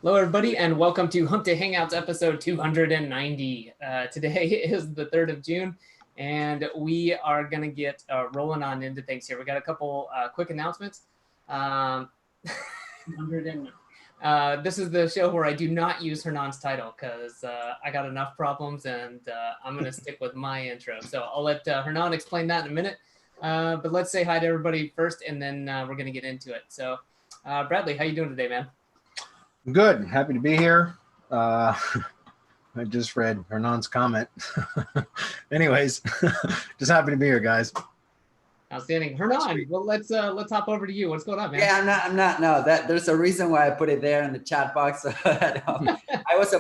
Hello, everybody, and welcome to Hump to Hangouts episode 290. Today is the 3rd of June, and we are going to get rolling on into things here. We got a couple quick announcements. This is the show where I do not use Hernan's title because I got enough problems, and I'm going to stick with my intro. So I'll let Hernan explain that in a minute. But let's say hi to everybody first, and then we're going to get into it. So Bradley, how you doing today, man? Good. Happy to be here. I just read Hernan's comment. Anyways, just happy to be here, guys. Outstanding. Hernan, well, let's hop over to you. What's going on, man? Yeah, I'm not. No, there's a reason why I put it there in the chat box. I was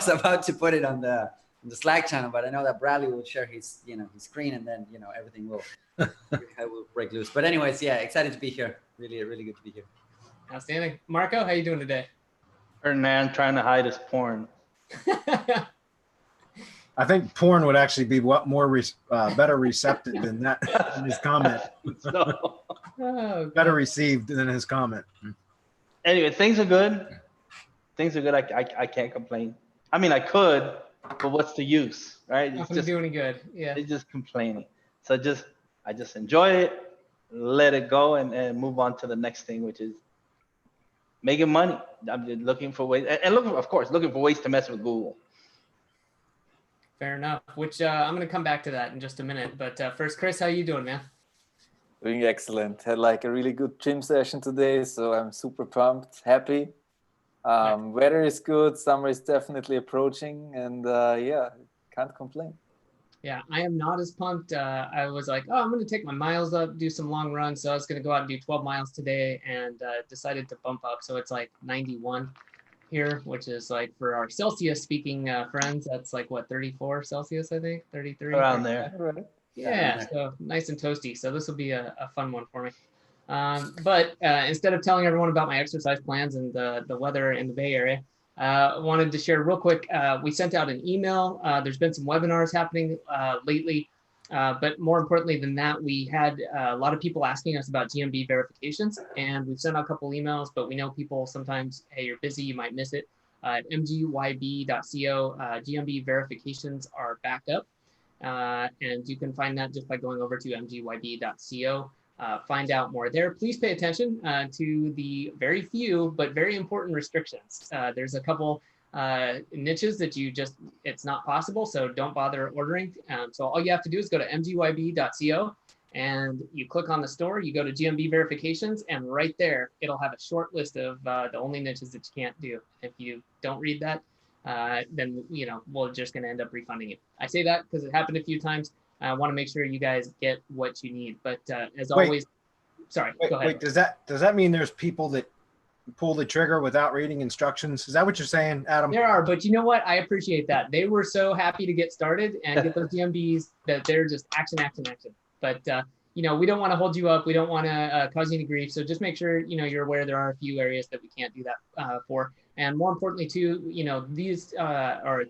about to put it on the Slack channel, but I know that Bradley will share his his screen, and then everything will break loose. But anyways, yeah, excited to be here. Really good to be here. Outstanding. Marco, how you doing today? Hernan trying to hide his porn. I think porn would actually be better receptive than that in his comment. Oh, better received than his comment. Anyway, things are good. Things are good. I can't complain. I mean, I could, but what's the use, right? It's just doing good. Yeah. It's just complaining. So I just enjoy it, let it go, and move on to the next thing, which is making money. I'm just looking for ways, and looking for ways to mess with Google. Fair enough. Which I'm going to come back to that in just a minute. But first, Chris, how you doing, man? Doing excellent. Had like a really good gym session today, so I'm super pumped, happy. Weather is good. Summer is definitely approaching, and yeah, can't complain. Yeah, I am not as pumped. I was like, oh, I'm going to take my miles up, do some long runs. So I was going to go out and do 12 miles today, and decided to bump up. So it's like 91 here, which is like for our Celsius speaking friends, that's like what, 34 Celsius, I think, 33. Around there. Right. Yeah, so nice and toasty. So this will be a fun one for me. But instead of telling everyone about my exercise plans and the weather in the Bay Area, wanted to share real quick. We sent out an email. There's been some webinars happening lately, but more importantly than that, we had a lot of people asking us about GMB verifications, and we've sent out a couple emails, but we know people sometimes, hey, you're busy, you might miss it. At MGYB.co, GMB verifications are back up, and you can find that just by going over to MGYB.co. Find out more there. Please pay attention to the very few but very important restrictions. There's a couple niches that it's not possible, so don't bother ordering. So all you have to do is go to mgyb.co and you click on the store, you go to GMB verifications, and right there it'll have a short list of the only niches that you can't do. If you don't read that, then we're just going to end up refunding you. I say that because it happened a few times. I want to make sure you guys get what you need. But as always, sorry, go ahead. Wait, does that mean there's people that pull the trigger without reading instructions? Is that what you're saying, Adam? There are, but you know what? I appreciate that. They were so happy to get started and get those GMBs that they're just action. But we don't want to hold you up. We don't want to cause you any grief. So just make sure you're aware there are a few areas that we can't do that for. And more importantly, too, these are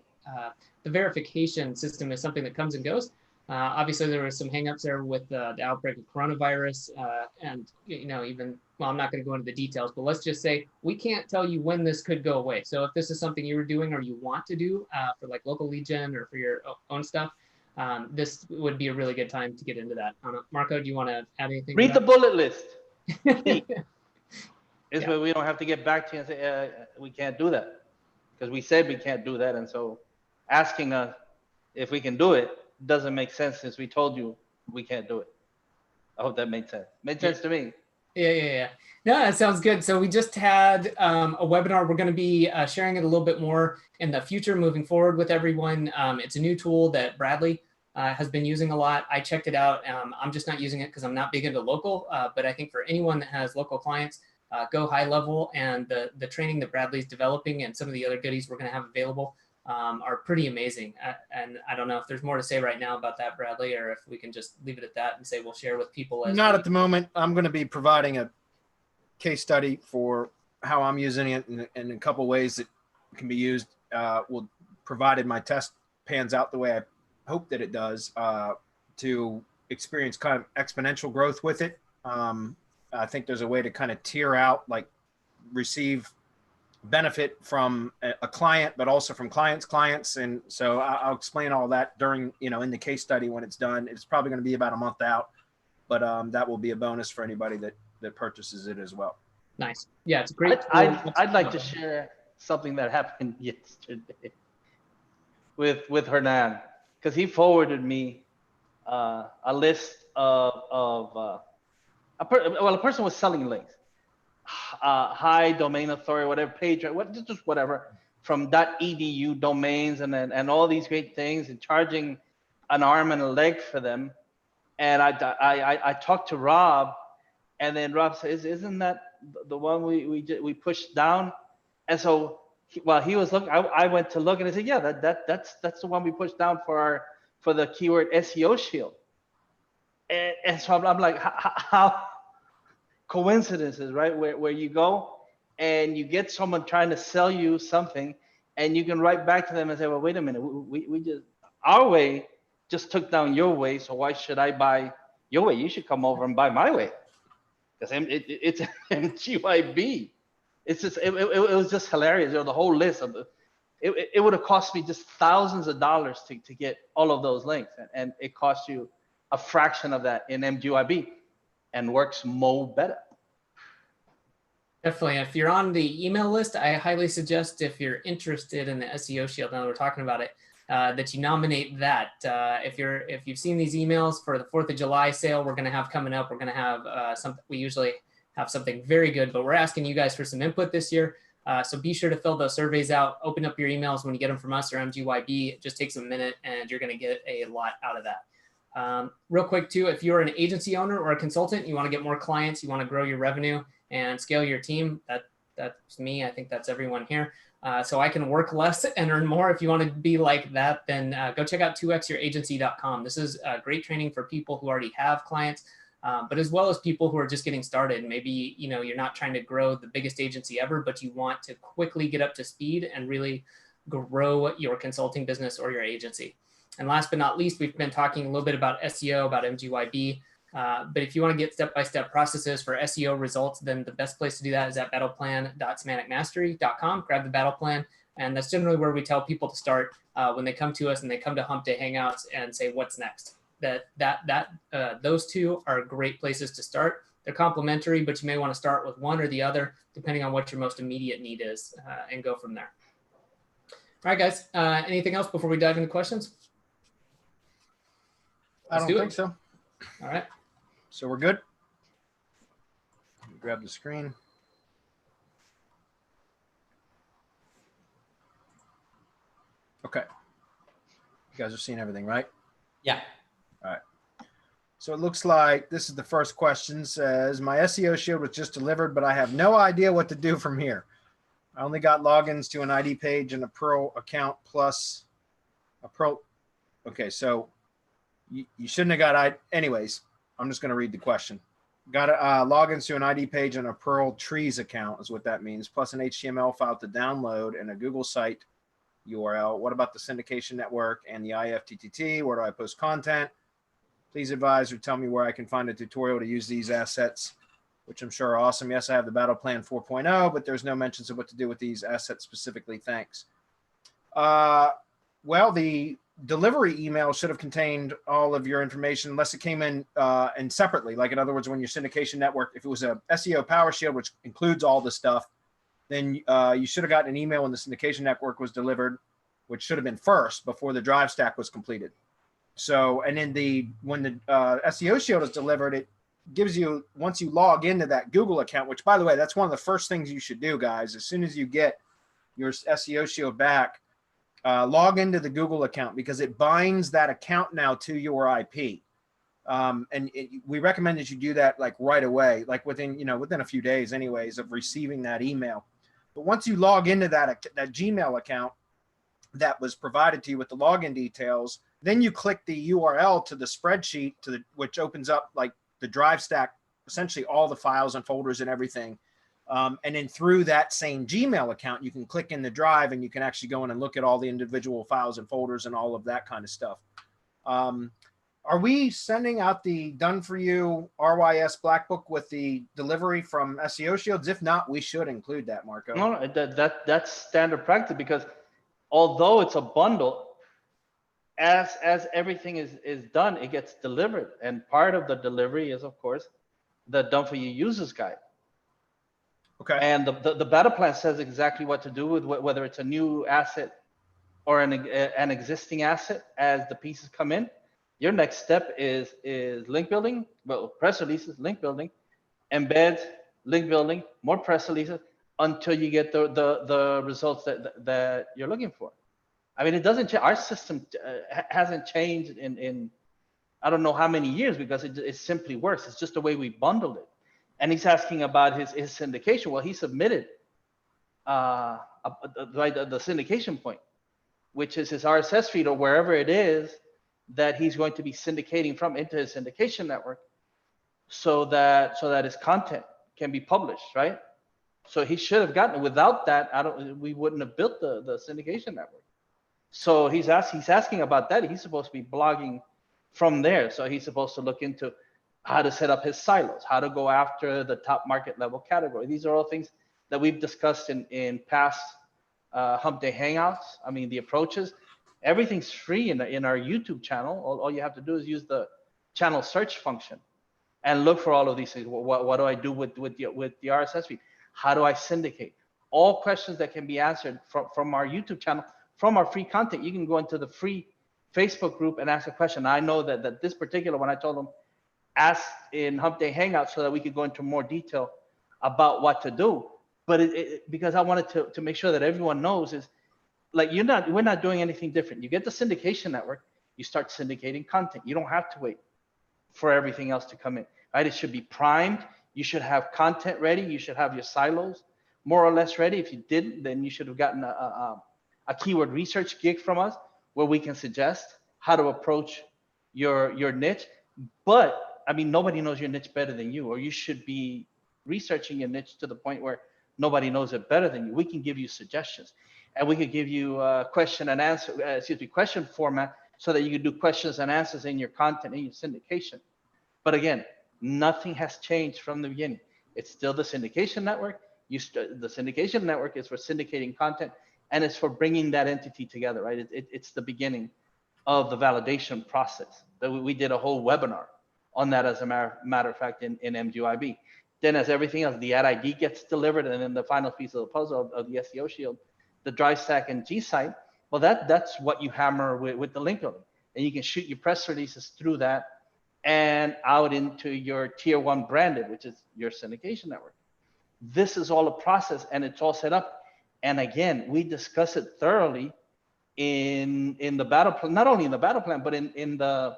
the verification system is something that comes and goes. Obviously, there was some hangups there with the outbreak of coronavirus, and I'm not going to go into the details, but let's just say we can't tell you when this could go away. So if this is something you were doing or you want to do for like local lead gen or for your own stuff, this would be a really good time to get into that. Marco, do you want to add anything? Read the bullet list. This way we don't have to get back to you and say we can't do that because we said we can't do that, and so asking us if we can do it doesn't make sense since we told you we can't do it. I hope that made sense. Made sense to me. Yeah. No, that sounds good. So we just had a webinar. We're going to be sharing it a little bit more in the future moving forward with everyone. It's a new tool that Bradley has been using a lot. I checked it out. I'm just not using it because I'm not big into local, but I think for anyone that has local clients, go high level, and the training that Bradley's developing and some of the other goodies we're going to have available are pretty amazing. And I don't know if there's more to say right now about that, Bradley, or if we can just leave it at that and say we'll share with people. Not at the moment. I'm going to be providing a case study for how I'm using it in a couple ways that can be used. Provided my test pans out the way I hope that it does, to experience kind of exponential growth with it. I think there's a way to kind of tier out, like receive benefit from a client, but also from clients. And so I'll explain all that during, in the case study when it's done. It's probably going to be about a month out, but that will be a bonus for anybody that purchases it as well. Nice. Yeah, it's great. I'd like to share something that happened yesterday with Hernan, because he forwarded me a list of a person was selling links, high domain authority, whatever page, just whatever, from .edu domains and all these great things, and charging an arm and a leg for them. And I talked to Rob, and then Rob says, "Isn't that the one we pushed down?" And so while he was looking, I went to look, and I said, "Yeah, that's the one we pushed down for the keyword SEO Shield." And so I'm like, how coincidences, right? Where you go and you get someone trying to sell you something, and you can write back to them and say, "Well, wait a minute, we just, our way just took down your way, so why should I buy your way? You should come over and buy my way." Because it's MGYB. It's just, it was just hilarious. The whole list of it would have cost me just thousands of dollars to get all of those links, and it cost you a fraction of that in MGYB, and works more better. Definitely. If you're on the email list, I highly suggest, if you're interested in the SEO Shield, now that we're talking about it, that you nominate that. If you've seen these emails for the 4th of July sale we're going to have coming up, we're going to have something. We usually have something very good, but we're asking you guys for some input this year. So be sure to fill those surveys out. Open up your emails when you get them from us or MGYB. It just takes a minute, and you're going to get a lot out of that. Real quick too, if you're an agency owner or a consultant, you want to get more clients, you want to grow your revenue and scale your team, that's me. I think that's everyone here. So I can work less and earn more. If you want to be like that, then go check out 2xyouragency.com. This is great training for people who already have clients, but as well as people who are just getting started. Maybe you're not trying to grow the biggest agency ever, but you want to quickly get up to speed and really grow your consulting business or your agency. And last but not least, we've been talking a little bit about SEO, about MGYB. But if you want to get step-by-step processes for SEO results, then the best place to do that is at battleplan.semanticmastery.com. Grab the battle plan. And that's generally where we tell people to start when they come to us and they come to Hump Day Hangouts and say, what's next? Those two are great places to start. They're complementary, but you may want to start with one or the other, depending on what your most immediate need is, and go from there. All right, guys. Anything else before we dive into questions? I don't think so. All right. So we're good. Grab the screen. Okay. You guys are seeing everything, right? Yeah. All right. So it looks like this is the first question. Says, my SEO Shield was just delivered, but I have no idea what to do from here. I only got logins to an ID page and a Pearl account plus a Pearl. Okay, so you shouldn't have got anyways. I'm just going to read the question. Got logins to an ID page and a Pearl trees account is what that means, plus an HTML file to download and a Google site URL. What about the syndication network and the IFTTT? Where do I post content? Please advise or tell me where I can find a tutorial to use these assets, which I'm sure are awesome. Yes, I have the Battleplan 4.0, but there's no mentions of what to do with these assets specifically. Thanks. Well, the delivery email should have contained all of your information unless it came in and separately. Like, in other words, when your syndication network, if it was a SEO Power Shield, which includes all the stuff, then you should have gotten an email when the syndication network was delivered, which should have been first before the Drive Stack was completed. So, and then when the SEO Shield is delivered, it gives you, once you log into that Google account, which, by the way, that's one of the first things you should do, guys. As soon as you get your SEO Shield back, log into the Google account, because it binds that account now to your IP. And we recommend that you do that like right away, like within a few days anyways of receiving that email. But once you log into that Gmail account that was provided to you with the login details, then you click the URL to the spreadsheet which opens up like the Drive Stack, essentially all the files and folders and everything. And then through that same Gmail account, you can click in the Drive and you can actually go in and look at all the individual files and folders and all of that kind of stuff. Are we sending out the done for you RYS Black Book with the delivery from SEO Shields? If not, we should include that, Marco. No, that's standard practice, because although it's a bundle, as everything is done, it gets delivered, and part of the delivery is, of course, the done for you users guide. Okay. And the Battleplan says exactly what to do with whether it's a new asset or an existing asset. As the pieces come in, your next step is link building, well, press releases, link building, embeds, link building, more press releases, until you get the results that you're looking for. I mean, it doesn't change. Our system hasn't changed in I don't know how many years, because it simply works. It's just the way we bundled it. And he's asking about his syndication. Well, he submitted the syndication point, which is his RSS feed, or wherever it is that he's going to be syndicating from, into his syndication network, so that his content can be published, right? So he should have gotten it. Without that, we wouldn't have built the syndication network. So he's asking about that. He's supposed to be blogging from there. So he's supposed to look into how to set up his silos, how to go after the top market level category. These are all things that we've discussed in past Hump Day Hangouts. I mean, the approaches, everything's free in our YouTube channel. All you have to do is use the channel search function and look for all of these things. What do I do with the RSS feed? How do I syndicate? All questions that can be answered from our YouTube channel, from our free content. You can go into the free Facebook group and ask a question. I know that this particular one, I told them, ask in Hump Day Hangout, so that we could go into more detail about what to do. But because I wanted to make sure that everyone knows, is like, we're not doing anything different. You get the syndication network, you start syndicating content. You don't have to wait for everything else to come in, right? It should be primed. You should have content ready. You should have your silos more or less ready. If you didn't, then you should have gotten a keyword research gig from us, where we can suggest how to approach your niche. But I mean, nobody knows your niche better than you, or you should be researching your niche to the point where nobody knows it better than you. We can give you suggestions, and we could give you question and answer, question format, so that you can do questions and answers in your content, in your syndication. But again, nothing has changed from the beginning. It's still the syndication network. The syndication network is for syndicating content, and it's for bringing that entity together, right? It's the beginning of the validation process. We did a whole webinar on that, as a matter of fact, in MGYB. Then, as everything else, the ad ID gets delivered, and then the final piece of the puzzle of the SEO Shield, the Drive Stack and G site. Well, that's what you hammer with the link building, and you can shoot your press releases through that and out into your tier 1 branded, which is your syndication network. This is all a process, and it's all set up. And again, we discuss it thoroughly in the battle plan, not only in the battle plan, but in the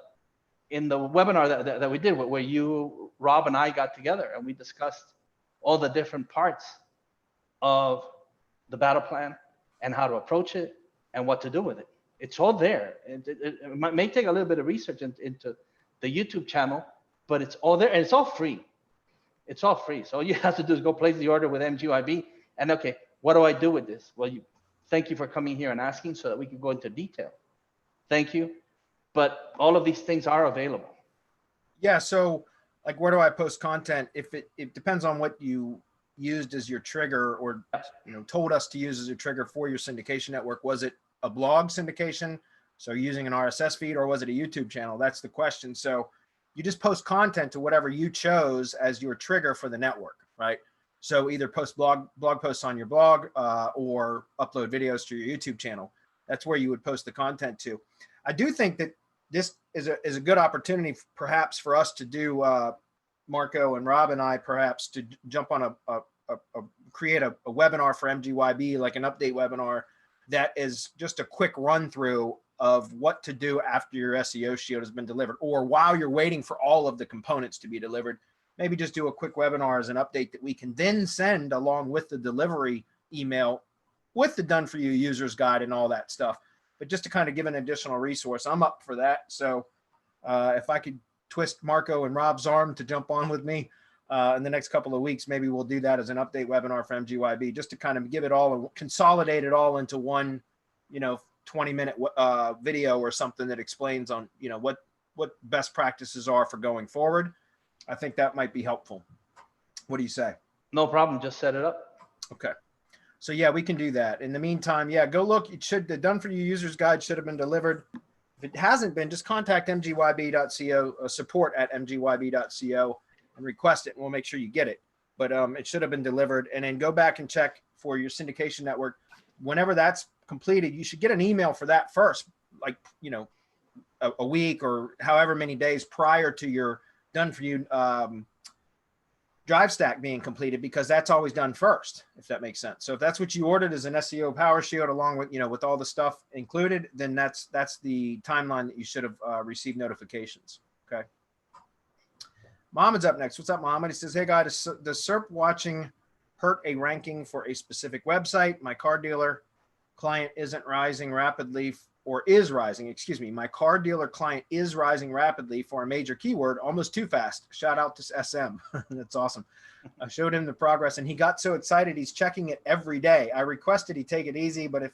webinar that we did, where you, Rob, and I got together, and we discussed all the different parts of the battle plan and how to approach it and what to do with it. It's all there. It may take a little bit of research into the YouTube channel, but it's all there, and it's all free. It's all free. So all you have to do is go place the order with MGYB, and okay, what do I do with this? Well, thank you for coming here and asking, so that we can go into detail. Thank you. But all of these things are available. Yeah. So like, where do I post content? If it depends on what you used as your trigger, or, told us to use as a trigger for your syndication network. Was it a blog syndication? So using an RSS feed, or was it a YouTube channel? That's the question. So you just post content to whatever you chose as your trigger for the network, right? So either post blog posts on your blog, or upload videos to your YouTube channel. That's where you would post the content to. I do think that this is a good opportunity, perhaps, for us to do, Marco and Rob and I, perhaps, to jump on create a webinar for MGYB, like an update webinar that is just a quick run through of what to do after your SEO Shield has been delivered, or while you're waiting for all of the components to be delivered. Maybe just do a quick webinar as an update that we can then send along with the delivery email with the done for you users guide and all that stuff. But just to kind of give an additional resource, I'm up for that. So if I could twist Marco and Rob's arm to jump on with me in the next couple of weeks, maybe we'll do that as an update webinar for MGYB, just to kind of give it all, consolidate it all into one, 20-minute video or something that explains on, what best practices are for going forward. I think that might be helpful. What do you say? No problem. Just set it up. Okay. So yeah, we can do that. In the meantime, yeah, go look. It should, the done for you users guide should have been delivered. If it hasn't been, just contact MGYB.co, support at MGYB.co, and request it, and we'll make sure you get it. But it should have been delivered. And then go back and check for your syndication network. Whenever that's completed, you should get an email for that first, like, you know, a week or however many days prior to your done for you drive stack being completed, because that's always done first, if that makes sense. So if that's what you ordered as an SEO Power Shield, along with, you know, with all the stuff included, then that's the timeline that you should have received notifications. Okay. Mohammed's up next. What's up, Mohammed? He says, hey guys, does SERP watching hurt a ranking for a specific website? My car dealer client isn't rising rapidly, or is rising, excuse me. My car dealer client is rising rapidly for a major keyword, almost too fast. Shout out to SM. That's awesome. I showed him the progress and he got so excited. He's checking it every day. I requested he take it easy, but if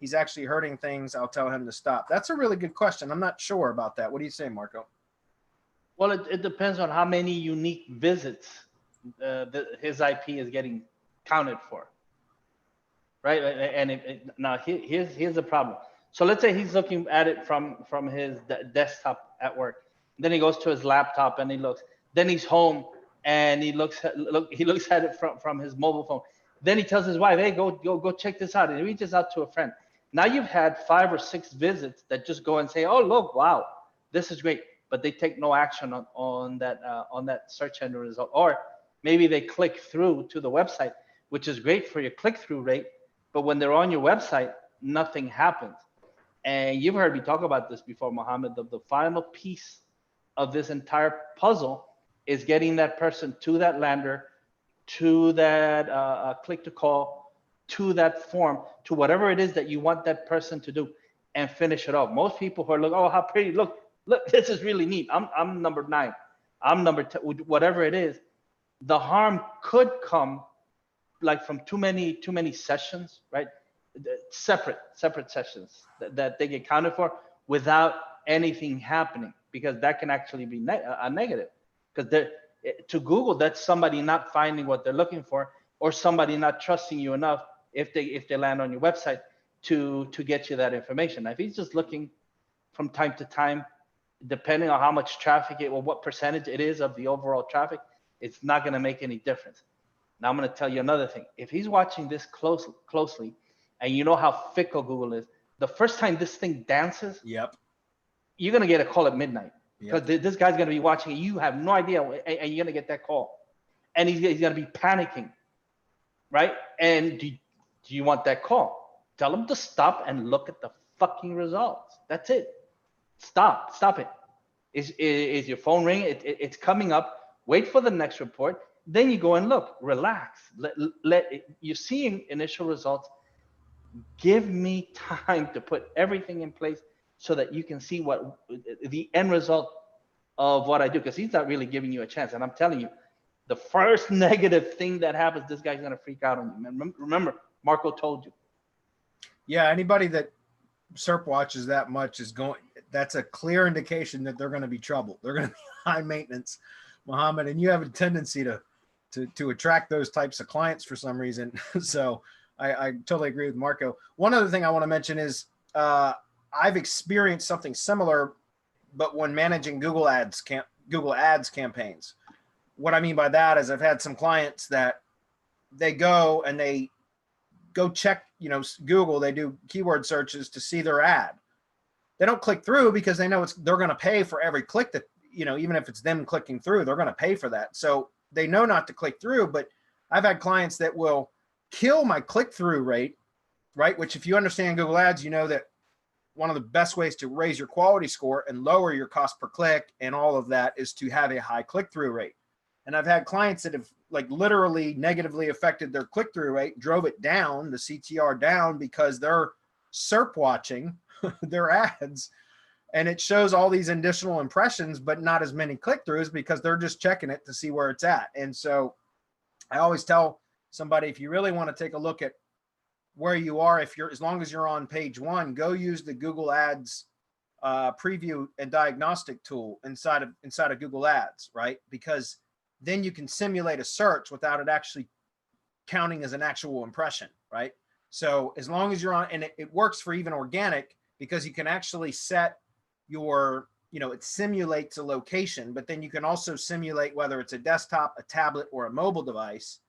he's actually hurting things, I'll tell him to stop. That's a really good question. I'm not sure about that. What do you say, Marco? Well, it depends on how many unique visits his IP is getting counted for, right? And now here's the problem. So let's say he's looking at it from his desktop at work. Then he goes to his laptop and he looks. Then he's home and he looks at it from his mobile phone. Then he tells his wife, "Hey, go check this out." And he reaches out to a friend. Now you've had 5 or 6 visits that just go and say, "Oh, look, wow, this is great," but they take no action on that search engine result, or maybe they click through to the website, which is great for your click-through rate, but when they're on your website, nothing happens. And you've heard me talk about this before, Mohammed. The final piece of this entire puzzle is getting that person to that lander, to that click to call, to that form, to whatever it is that you want that person to do, and finish it off. Most people who are like, "Oh, how pretty! Look, this is really neat. I'm number 9. I'm number 10. Whatever it is." The harm could come like from too many sessions, right? Separate sessions that they get counted for without anything happening, because that can actually be a negative, because to Google, that's somebody not finding what they're looking for, or somebody not trusting you enough if they land on your website to get you that information. Now, if he's just looking from time to time, depending on how much traffic or what percentage it is of the overall traffic, it's not going to make any difference. Now I'm going to tell you another thing. If he's watching this closely, and you know how fickle Google is, the first time this thing dances, Yep, you're going to get a call at midnight, because yep. this guy's going to be watching it. You have no idea, and you're going to get that call. And he's going to be panicking, right? And do you want that call? Tell him to stop and look at the fucking results. That's it. Stop it. Is your phone ringing? It's coming up. Wait for the next report. Then you go and look. Relax. You're seeing initial results. Give me time to put everything in place so that you can see what the end result of what I do, because he's not really giving you a chance. And I'm telling you, the first negative thing that happens, this guy's going to freak out on you, man. Remember, Marco told you. Yeah, anybody that SERP watches that much that's a clear indication that they're going to be trouble. They're going to be high maintenance, Mohammed, and you have a tendency to attract those types of clients for some reason. So I totally agree with Marco. One other thing I want to mention is I've experienced something similar, but when managing Google Ads campaigns. What I mean by that is I've had some clients that they go check, Google, they do keyword searches to see their ad. They don't click through because they know they're going to pay for every click that, even if it's them clicking through, they're going to pay for that. So they know not to click through, but I've had clients that will kill my click-through rate, right? Which if you understand Google Ads, you know that one of the best ways to raise your quality score and lower your cost per click and all of that is to have a high click-through rate. And I've had clients that have like literally negatively affected their click-through rate, drove it down, the CTR down, because they're SERP watching their ads. And it shows all these additional impressions, but not as many click-throughs because they're just checking it to see where it's at. And so I always tell somebody, if you really want to take a look at where you are, as long as you're on page 1, go use the Google Ads preview and diagnostic tool inside of Google Ads, right? Because then you can simulate a search without it actually counting as an actual impression, right? So as long as you're on, and it works for even organic, because you can actually set your, it simulates a location, but then you can also simulate whether it's a desktop, a tablet, or a mobile device,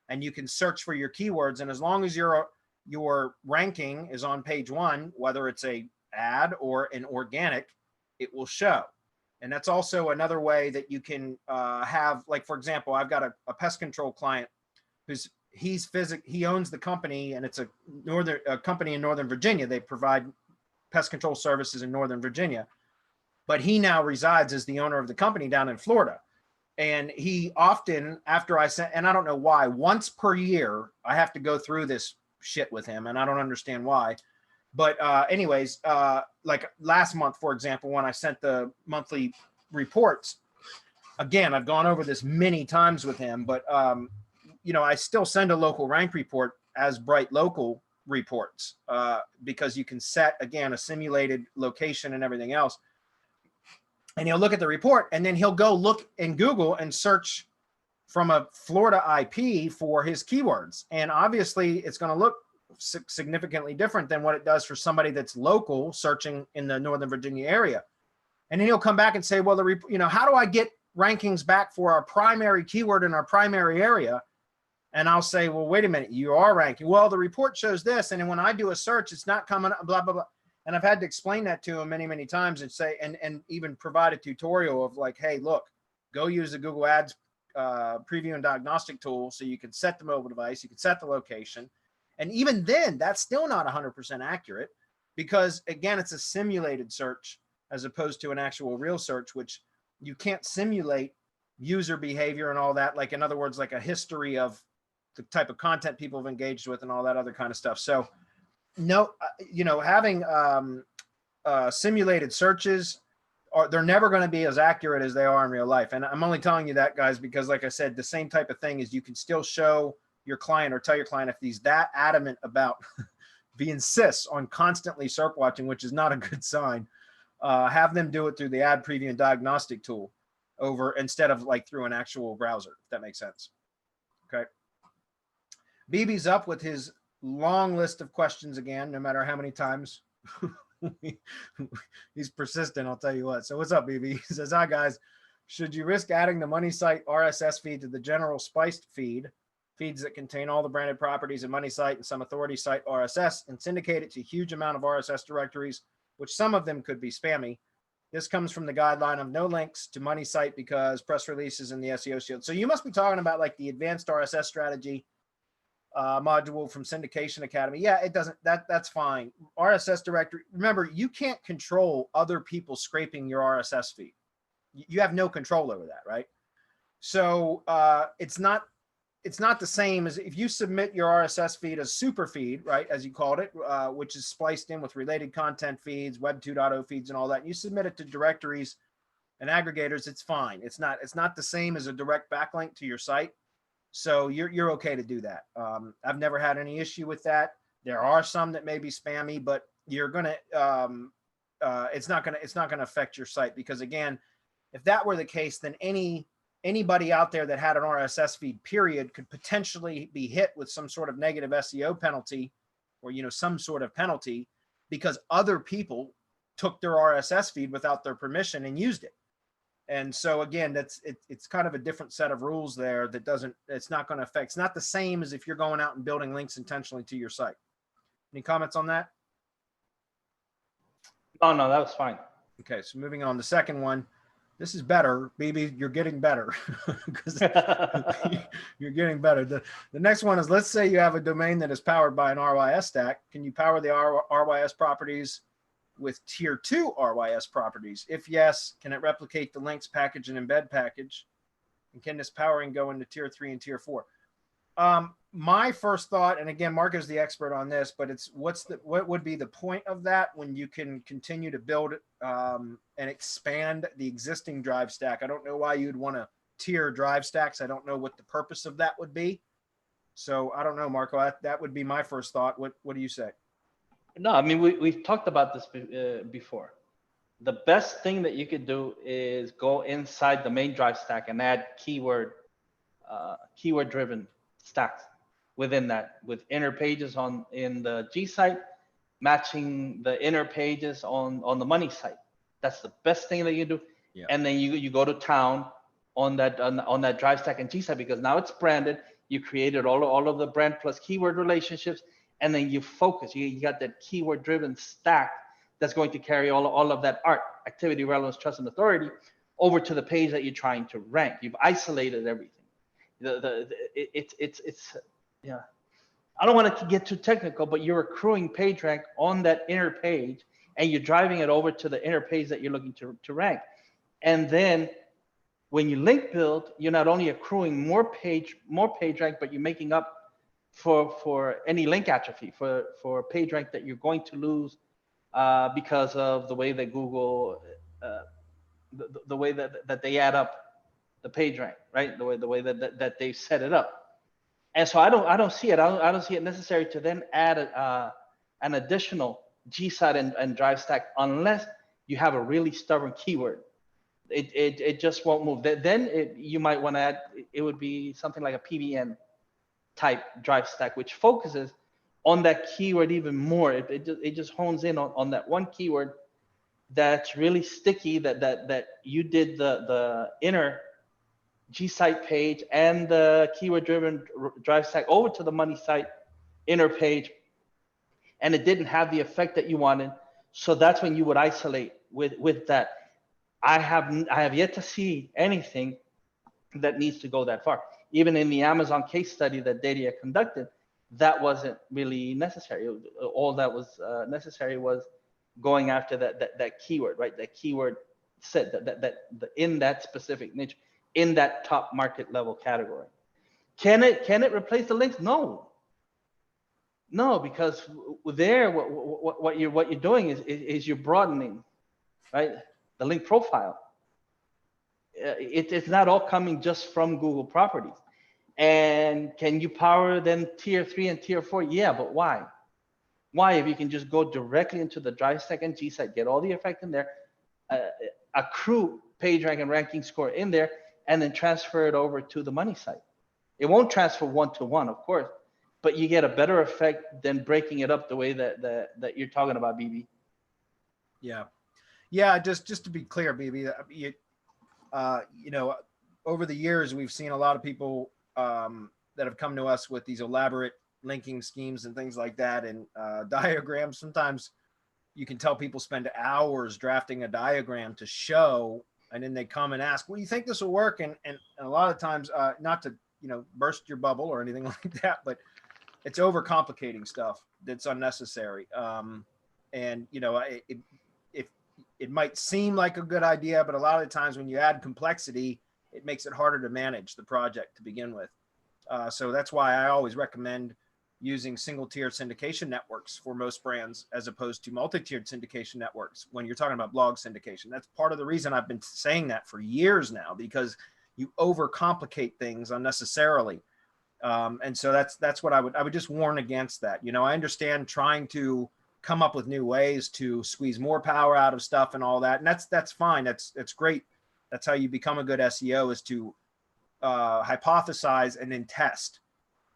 and you can search for your keywords. And as long as your ranking is on page 1, whether it's a ad or an organic, it will show. And that's also another way that you can have, like, for example, I've got a pest control client he owns the company, and it's a company in Northern Virginia. They provide pest control services in Northern Virginia, but he now resides as the owner of the company down in Florida. And he often, after I sent, and I don't know why, once per year, I have to go through this shit with him, and I don't understand why. But anyways, like last month, for example, when I sent the monthly reports, again, I've gone over this many times with him, but I still send a local rank report as Bright Local reports because you can set, again, a simulated location and everything else. And he'll look at the report, and then he'll go look in Google and search from a Florida IP for his keywords. And obviously it's going to look significantly different than what it does for somebody that's local searching in the Northern Virginia area. And then he'll come back and say, well, how do I get rankings back for our primary keyword in our primary area? And I'll say, well, wait a minute, you are ranking. Well, the report shows this. And then when I do a search, it's not coming up, blah, blah, blah. And I've had to explain that to him many, many times and say, and even provide a tutorial of like, hey, look, go use the Google Ads preview and diagnostic tool. So you can set the mobile device, you can set the location. And even then, that's still not 100% accurate because, again, it's a simulated search as opposed to an actual real search, which you can't simulate user behavior and all that. Like, in other words, like a history of the type of content people have engaged with and all that other kind of stuff. So, no, having simulated searches, they're never going to be as accurate as they are in real life. And I'm only telling you that, guys, because like I said, the same type of thing is you can still show your client or tell your client if he's that adamant about he insists on constantly SERP watching, which is not a good sign, have them do it through the ad preview and diagnostic tool instead of like through an actual browser, if that makes sense. Okay. BB's up with his long list of questions again, no matter how many times he's persistent, I'll tell you what. So what's up, BB? He says, hi guys, should you risk adding the money site RSS feed to the general spliced feeds that contain all the branded properties of money site and some authority site RSS and syndicate it to a huge amount of RSS directories, which some of them could be spammy? This comes from the guideline of no links to money site because press releases in the SEO Shield. So you must be talking about like the advanced RSS strategy module from Syndication Academy. Yeah, it doesn't, that's fine. RSS directory, remember, you can't control other people scraping your RSS feed. You have no control over that, right? So it's not the same as if you submit your RSS feed as super feed, right, as you called it, which is spliced in with related content feeds, Web 2.0 feeds and all that. And you submit it to directories and aggregators, it's fine. It's not the same as a direct backlink to your site. So you're okay to do that. I've never had any issue with that. There are some that may be spammy, but you're gonna it's not gonna affect your site because, again, if that were the case, then anybody out there that had an RSS feed period could potentially be hit with some sort of negative SEO penalty or some sort of penalty because other people took their RSS feed without their permission and used it. And so again, it's kind of a different set of rules there that it's not going to affect. It's not the same as if you're going out and building links intentionally to your site. Any comments on that? Oh, no, that was fine. Okay, so moving on. The second one, this is better, BB. You're getting better because you're getting better. The next one is, let's say you have a domain that is powered by an RYS stack. Can you power the RYS properties with tier 2 RYS properties? If yes, can it replicate the links package and embed package? And can this powering go into tier 3 and tier 4? My first thought, and again, Mark is the expert on this, but it's what would be the point of that when you can continue to build and expand the existing drive stack? I don't know why you'd want to tier drive stacks. I don't know what the purpose of that would be. So I don't know, Marco, that would be my first thought. What do you say? No, I mean, we've talked about this before. the best thing that you could do is go inside the main drive stack and add keyword driven stacks within that, with inner pages in the G site matching the inner pages on the money site. That's the best thing that you do. Yeah. And then you go to town on that drive stack and G site, because now it's branded. You created all of the brand plus keyword relationships, and then you focus. You got that keyword driven stack that's going to carry all of that art, activity, relevance, trust, and authority over to the page that you're trying to rank. You've isolated everything. It's yeah. I don't want to get too technical, but you're accruing page rank on that inner page, and you're driving it over to the inner page that you're looking to rank. And then when you link build, you're not only accruing more page rank, but you're making up for any link atrophy, for page rank that you're going to lose because of the way that Google, the way that they add up the page rank, right? The way that they set it up. And so I don't see it. I don't see it necessary to then add an additional G site and drive stack unless you have a really stubborn keyword. It just won't move. Then you might want to add. It would be something like a PBN type drive stack, which focuses on that keyword even more. It just hones in on that one keyword that's really sticky, that you did the inner G site page and the keyword driven drive stack over to the money site inner page, and it didn't have the effect that you wanted. So that's when you would isolate with that. I have yet to see anything that needs to go that far. Even in the Amazon case study that Dadia conducted, that wasn't really necessary. All that was necessary was going after that keyword, right? That keyword set that in that specific niche, in that top market level category. Can it replace the links? No, because there, what you're doing is you're broadening, right? The link profile. It's not all coming just from Google properties. And can you power then tier 3 and tier 4? Yeah, but why? Why, if you can just go directly into the drive stack and G site, get all the effect in there, accrue page rank and ranking score in there, and then transfer it over to the money site. It won't transfer one-to-one, of course, but you get a better effect than breaking it up the way that you're talking about, BB. Yeah. Just to be clear, BB, you know, over the years, we've seen a lot of people that have come to us with these elaborate linking schemes and things like that, and diagrams. Sometimes you can tell people spend hours drafting a diagram to show, and then they come and ask, well, do you think this will work? And a lot of times, not to, you know, burst your bubble or anything like that, but it's overcomplicating stuff that's unnecessary. And, you know, it might seem like a good idea, but a lot of the times when you add complexity, it makes it harder to manage the project to begin with. So that's why I always recommend using single-tier syndication networks for most brands, as opposed to multi-tiered syndication networks when you're talking about blog syndication. That's part of the reason I've been saying that for years now, because you overcomplicate things unnecessarily. And so that's what I would just warn against that. You know, I understand trying to come up with new ways to squeeze more power out of stuff and all that. And that's fine. That's great. That's how you become a good SEO, is to hypothesize and then test.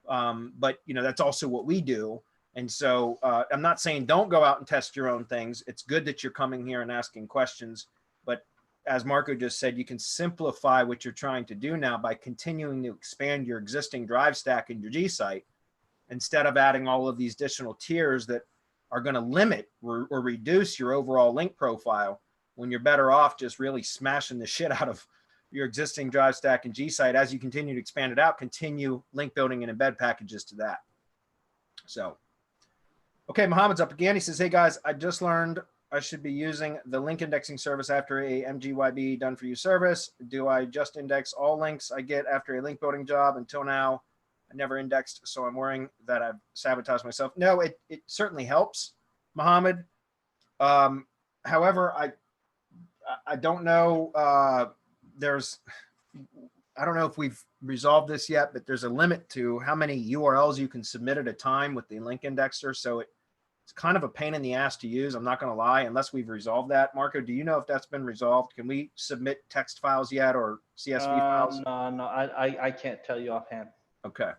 But you know, that's also what we do. And so I'm not saying don't go out and test your own things. It's good that you're coming here and asking questions, but as Marco just said, you can simplify what you're trying to do now by continuing to expand your existing drive stack in your G site, instead of adding all of these additional tiers that are going to limit or reduce your overall link profile, when you're better off just really smashing the shit out of your existing drive stack and G site. As you continue to expand it out, continue link building and embed packages to that. So, okay, Mohammed's up again. He says, hey guys, I just learned I should be using the link indexing service after a MGYB done for you service. Do I just index all links I get after a link building job? Until now, I never indexed, so I'm worrying that I've sabotaged myself. No, it certainly helps, Mohammed. However, I don't know. I don't know if we've resolved this yet, but there's a limit to how many URLs you can submit at a time with the link indexer. So It's kind of a pain in the ass to use. I'm not going to lie, unless we've resolved that. Marco, do you know if that's been resolved? Can we submit text files yet or CSV files? No, I can't tell you offhand. Okay.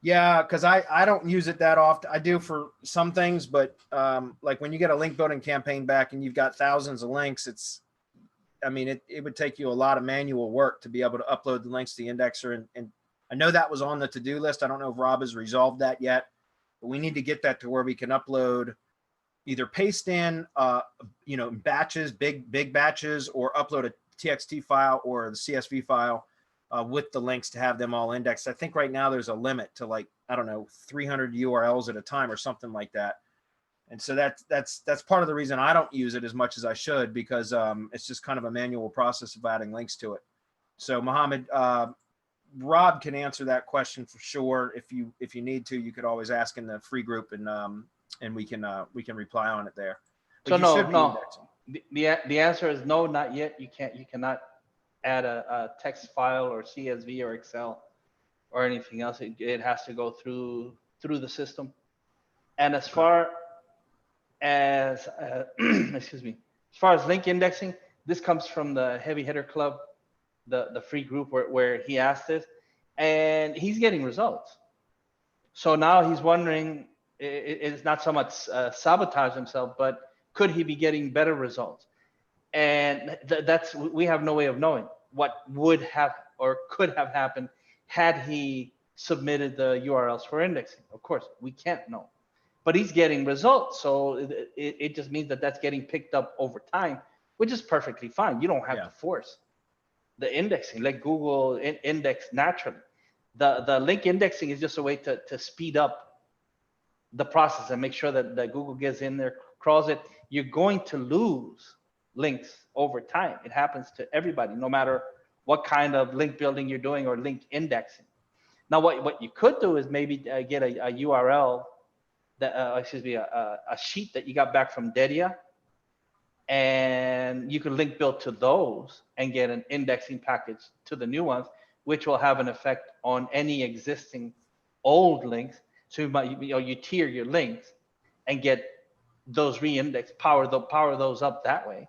Yeah, because I don't use it that often. I do for some things, but like when you get a link building campaign back and you've got thousands of links, it would take you a lot of manual work to be able to upload the links to the indexer. And I know that was on the to-do list. I don't know if Rob has resolved that yet, but we need to get that to where we can upload, either paste in, batches, big batches, or upload a TXT file or the CSV file with the links to have them all indexed. I think right now there's a limit to 300 URLs at a time or something like that. And so that's part of the reason I don't use it as much as I should, because it's just kind of a manual process of adding links to it. So Mohammed, Rob can answer that question for sure. If you need to, you could always ask in the free group, and we can reply on it there. But so no. The answer is no, not yet. You cannot add a text file or CSV or Excel or anything else. It has to go through the system. And as far as excuse me, as far as link indexing, this comes from the Heavy Hitter Club, the free group where he asked this, and he's getting results. So now he's wondering, it's not so much sabotage himself, but could he be getting better results? And we have no way of knowing what would have or could have happened had he submitted the URLs for indexing. Of course, we can't know, but he's getting results. So it just means that that's getting picked up over time, which is perfectly fine. You don't have to force the indexing. Let Google index naturally. The link indexing is just a way to speed up the process and make sure that Google gets in there, crawls it. You're going to lose links over time. It happens to everybody, no matter what kind of link building you're doing or link indexing. Now, what you could do is maybe get a URL, a sheet that you got back from Dedia, and you can link build to those and get an indexing package to the new ones, which will have an effect on any existing old links. So you tier your links and get those re-indexed, power those up that way.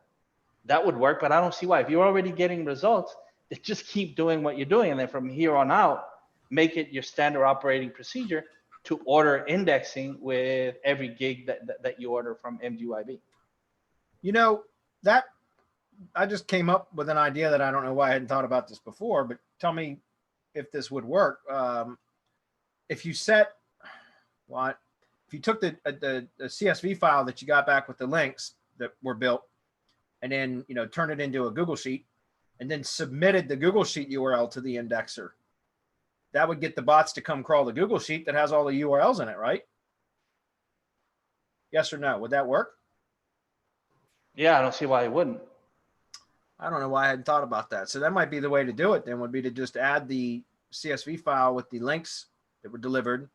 That would work, but I don't see why. If you're already getting results, just keep doing what you're doing, and then from here on out, make it your standard operating procedure to order indexing with every gig that you order from MGYB. You know, that I just came up with an idea that I don't know why I hadn't thought about this before, but tell me if this would work. If you took the CSV file that you got back with the links that were built, and then turn it into a Google Sheet, and then submitted the Google Sheet URL to the indexer, that would get the bots to come crawl the Google Sheet that has all the URLs in it, right? Yes or no? Would that work? Yeah, I don't see why it wouldn't. I don't know why I hadn't thought about that. So that might be the way to do it then, would be to just add the CSV file with the links that were delivered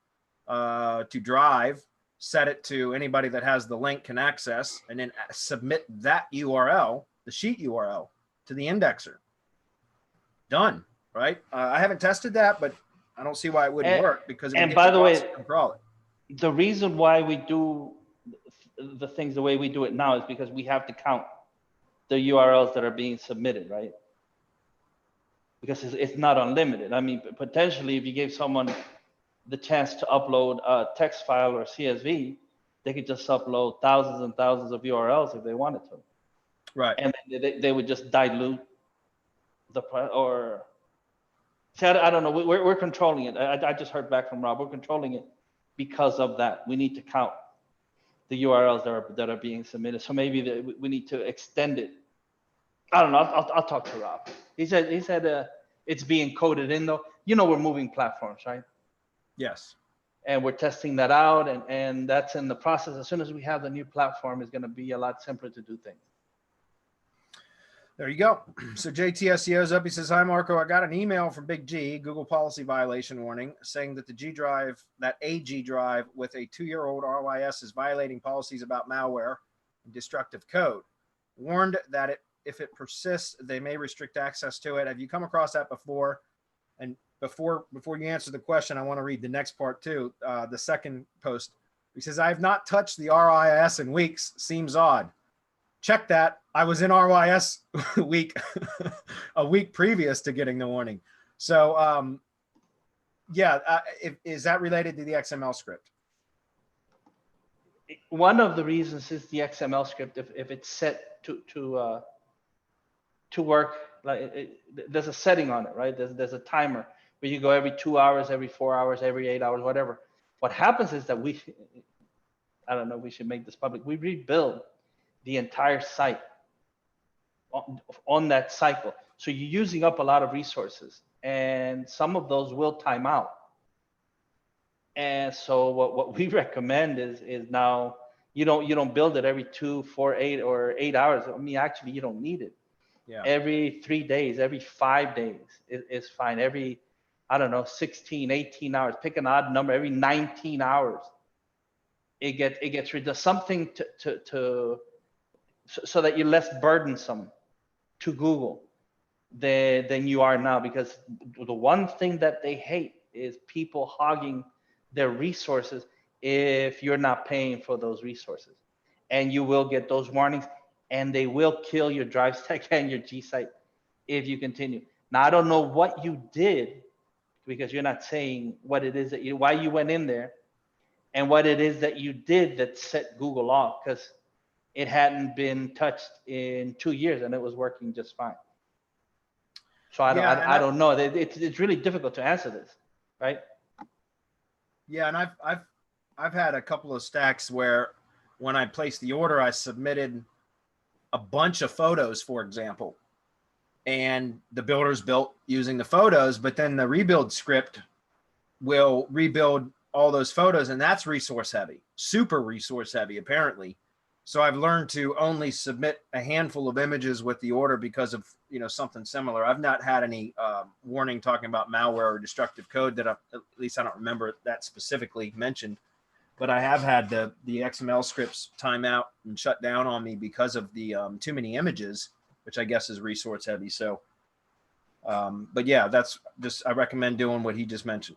to Drive, set it to anybody that has the link can access, and then submit that URL, the sheet URL, to the indexer. Done, right? I haven't tested that, but I don't see why it wouldn't work, because it would get by the way, crawl it. The reason why we do the things the way we do it now is because we have to count the URLs that are being submitted, right? Because it's not unlimited. I mean, potentially, if you gave someone the chance to upload a text file or CSV, they could just upload thousands and thousands of URLs if they wanted to. Right. And they would just dilute see, I don't know. We're controlling it. I just heard back from Rob. We're controlling it because of that. We need to count the URLs that are being submitted. So maybe we need to extend it. I don't know. I'll talk to Rob. He said it's being coded in though. We're moving platforms, right? Yes. And we're testing that out, and that's in the process. As soon as we have the new platform, it's going to be a lot simpler to do things. There you go. So JTSEO's up. He says, "Hi, Marco. I got an email from bigG, Google policy violation warning, saying that a Gdrive with a 2-year-old RYS is violating policies about malware and destructive code. Warned that if it persists, they may restrict access to it." Have you come across that before? And before you answer the question, I want to read the next part too. The second post. He says, I have not touched the RYS in weeks. Seems odd. Check that. I was in RYS week, a week previous to getting the warning. So yeah, is that related to the XML script? One of the reasons is the XML script. If it's set to work, like there's a setting on it, right? There's a timer where you go every 2 hours, every 4 hours, every 8 hours, whatever. What happens is that I don't know, we should make this public. We rebuild the entire site on that cycle. So you're using up a lot of resources, and some of those will time out. And so what we recommend is now you don't build it every 2, 4, 8 or 8 hours. I mean, actually, you don't need it. Yeah. Every 3 days, every 5 days is fine. Every, I don't know, 16, 18 hours. Pick an odd number. Every 19 hours, it gets rid of something so that you're less burdensome to Google than you are now. Because the one thing that they hate is people hogging their resources if you're not paying for those resources. And you will get those warnings, and they will kill your Drive Stack and your G site if you continue. Now, I don't know what you did, because you're not saying what it is that why you went in there and what it is that you did that set Google off, because it hadn't been touched in 2 years and it was working just fine. So I don't know. It's really difficult to answer this, right? Yeah, and I've had a couple of stacks where when I placed the order, I submitted a bunch of photos, for example, and the builders built using the photos, but then the rebuild script will rebuild all those photos, and that's resource heavy, super resource heavy, apparently. So I've learned to only submit a handful of images with the order because of, something similar. I've not had any warning talking about malware or destructive code that at least I don't remember that specifically mentioned, but I have had the XML scripts time out and shut down on me because of the too many images, which I guess is resource heavy. So, but yeah, that's just, I recommend doing what he just mentioned.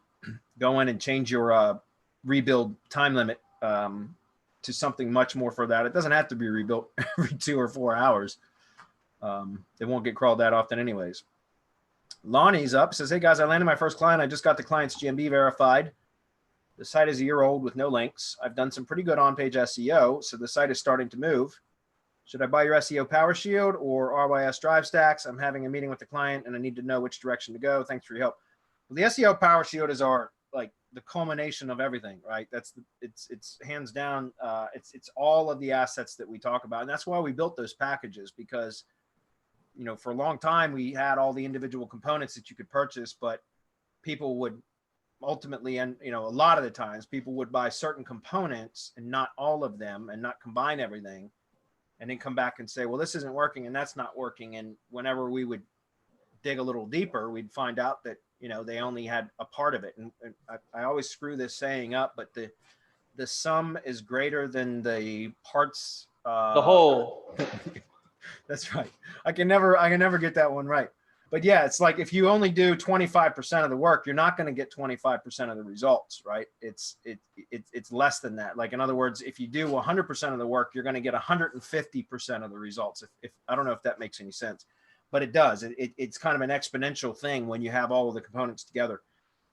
Go in and change your rebuild time limit to something much more for that. It doesn't have to be rebuilt every 2 or 4 hours. They won't get crawled that often anyways. Lonnie's up, says, hey guys, I landed my first client. I just got the client's GMB verified. The site is a year old with no links. I've done some pretty good on-page SEO, so the site is starting to move. Should I buy your SEO Power Shield or RYS Drive Stacks? I'm having a meeting with the client and I need to know which direction to go. Thanks for your help. Well, the SEO Power Shield is the culmination of everything, right? It's hands down. It's all of the assets that we talk about. And that's why we built those packages, because, for a long time we had all the individual components that you could purchase, but people would ultimately, and a lot of the times people would buy certain components and not all of them, and not combine everything, and then come back and say, well, this isn't working and that's not working. And whenever we would dig a little deeper, we'd find out that they only had a part of it. And I always screw this saying up, but the sum is greater than the parts. The whole. That's right. I can never get that one right. But yeah, it's like if you only do 25% of the work, you're not going to get 25% of the results, right? It's less than that. Like, in other words, if you do 100% of the work, you're going to get 150% of the results. If I don't know if that makes any sense, but it does. It's kind of an exponential thing when you have all of the components together.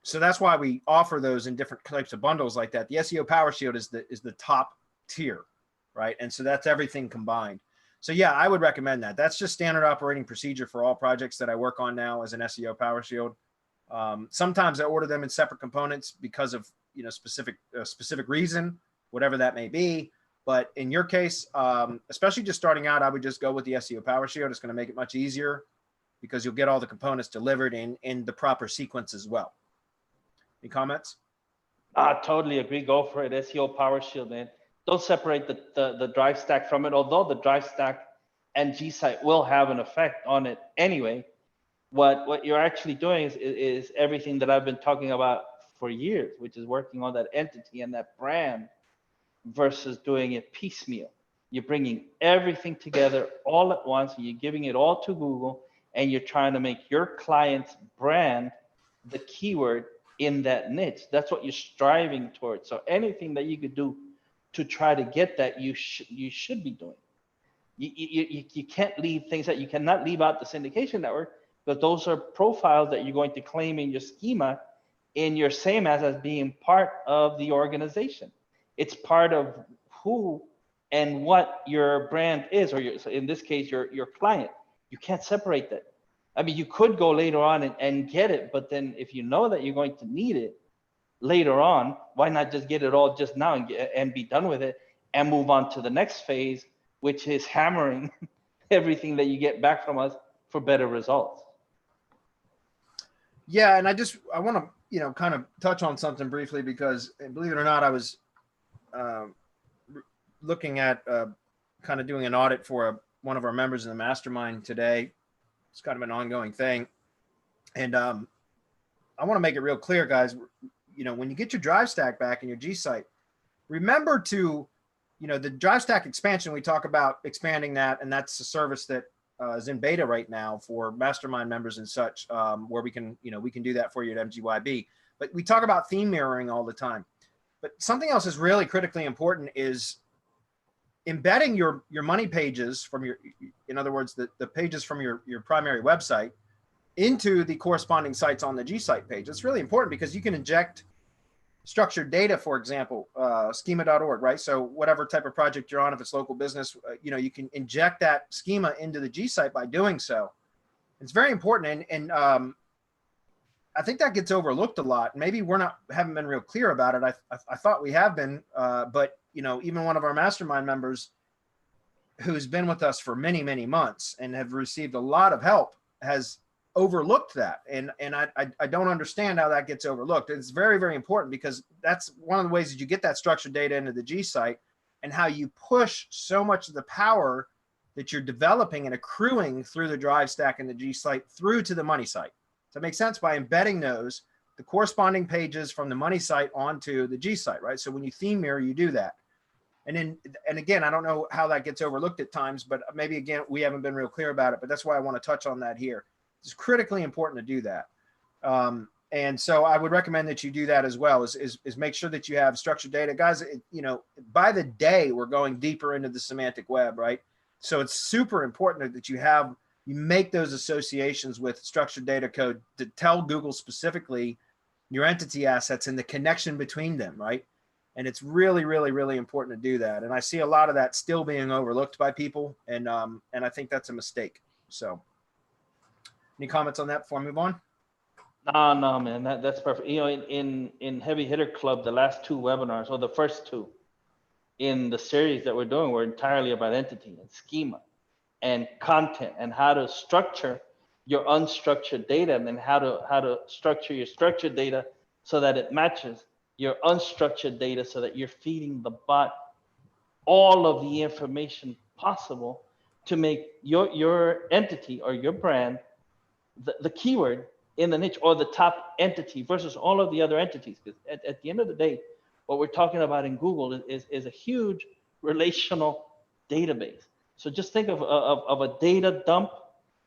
So that's why we offer those in different types of bundles like that. The SEO Power Shield is the top tier, right? And so that's everything combined. So yeah, I would recommend that. That's just standard operating procedure for all projects that I work on now as an SEO Power Shield. Sometimes I order them in separate components because of specific reason, whatever that may be. But in your case, especially just starting out, I would just go with the SEO Power Shield. It's going to make it much easier because you'll get all the components delivered in the proper sequence as well. Any comments? I totally agree. Go for it. SEO Power Shield, man. Don't separate the Drive Stack from it. Although the Drive Stack and G site will have an effect on it anyway, what you're actually doing is everything that I've been talking about for years, which is working on that entity and that brand versus doing it piecemeal. You're bringing everything together all at once, and you're giving it all to Google, and you're trying to make your client's brand the keyword in that niche. That's what you're striving towards. So anything that you could do to try to get that, you should be doing. You can't leave things out. You cannot leave out the syndication network, because those are profiles that you're going to claim in your schema, in your same as being part of the organization. It's part of who and what your brand is, or your, so in this case, your client. You can't separate that. I mean, you could go later on and get it, but then if you know that you're going to need it later on, why not just get it all just now and be done with it and move on to the next phase, which is hammering everything that you get back from us for better results. Yeah, and I want to, you know, kind of touch on something briefly, because believe it or not, I was looking at kind of doing an audit for one of our members in the mastermind today. It's kind of an ongoing thing. And I want to make it real clear, guys, you know, when you get your Drive Stack back in your G site, remember to, you know, the Drive Stack expansion, we talk about expanding that, and that's a service that is in beta right now for mastermind members and such, where we can, you know, we can do that for you at MGYB. But we talk about theme mirroring all the time. But something else is really critically important is embedding your money pages from your, in other words, the pages from your primary website into the corresponding sites on the G site page. It's really important because you can inject structured data, for example, schema.org, right? So whatever type of project you're on, if it's local business, you know, you can inject that schema into the G site by doing so. It's very important. And I think that gets overlooked a lot. Maybe haven't been real clear about it. I thought we have been, but you know, even one of our mastermind members who's been with us for many, many months and have received a lot of help has overlooked that. And I don't understand how that gets overlooked. It's very, very important, because that's one of the ways that you get that structured data into the G site, and how you push so much of the power that you're developing and accruing through the Drive Stack and the G site through to the money site. Does that make sense? By embedding those, the corresponding pages from the money site onto the G site, right? So when you theme mirror, you do that. And again, I don't know how that gets overlooked at times, but maybe again, we haven't been real clear about it, but that's why I want to touch on that here. It's critically important to do that. And so I would recommend that you do that as well, is make sure that you have structured data. Guys, you know, by the day, we're going deeper into the semantic web, right? So it's super important that you make those associations with structured data code to tell Google specifically your entity assets and the connection between them, right? And it's really, really, really important to do that. And I see a lot of that still being overlooked by people. And I think that's a mistake. So any comments on that before I move on? No, man, that's perfect. You know, in Heavy Hitter Club, the last two webinars, or the first two in the series that we're doing, were entirely about entity and schema and content, and how to structure your unstructured data, and then how to structure your structured data so that it matches your unstructured data, so that you're feeding the bot all of the information possible to make your entity or your brand the keyword in the niche, or the top entity versus all of the other entities. Because at the end of the day, what we're talking about in Google is a huge relational database. So just think of a data dump,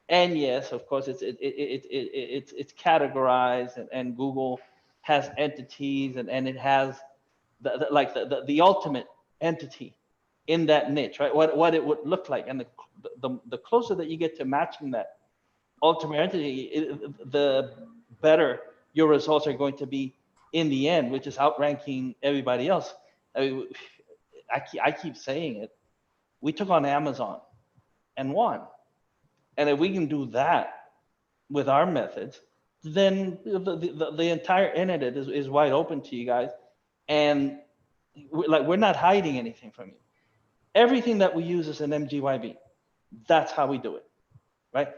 and yes, of course, it's categorized, and Google has entities, and it has the ultimate entity in that niche, right? What it would look like, and the closer that you get to matching that ultimate entity, the better your results are going to be in the end, which is outranking everybody else. I mean, I keep saying it. We took on Amazon and won. And if we can do that with our methods, then the entire internet is wide open to you guys. And we're not hiding anything from you. Everything that we use is an MGYB. That's how we do it, right?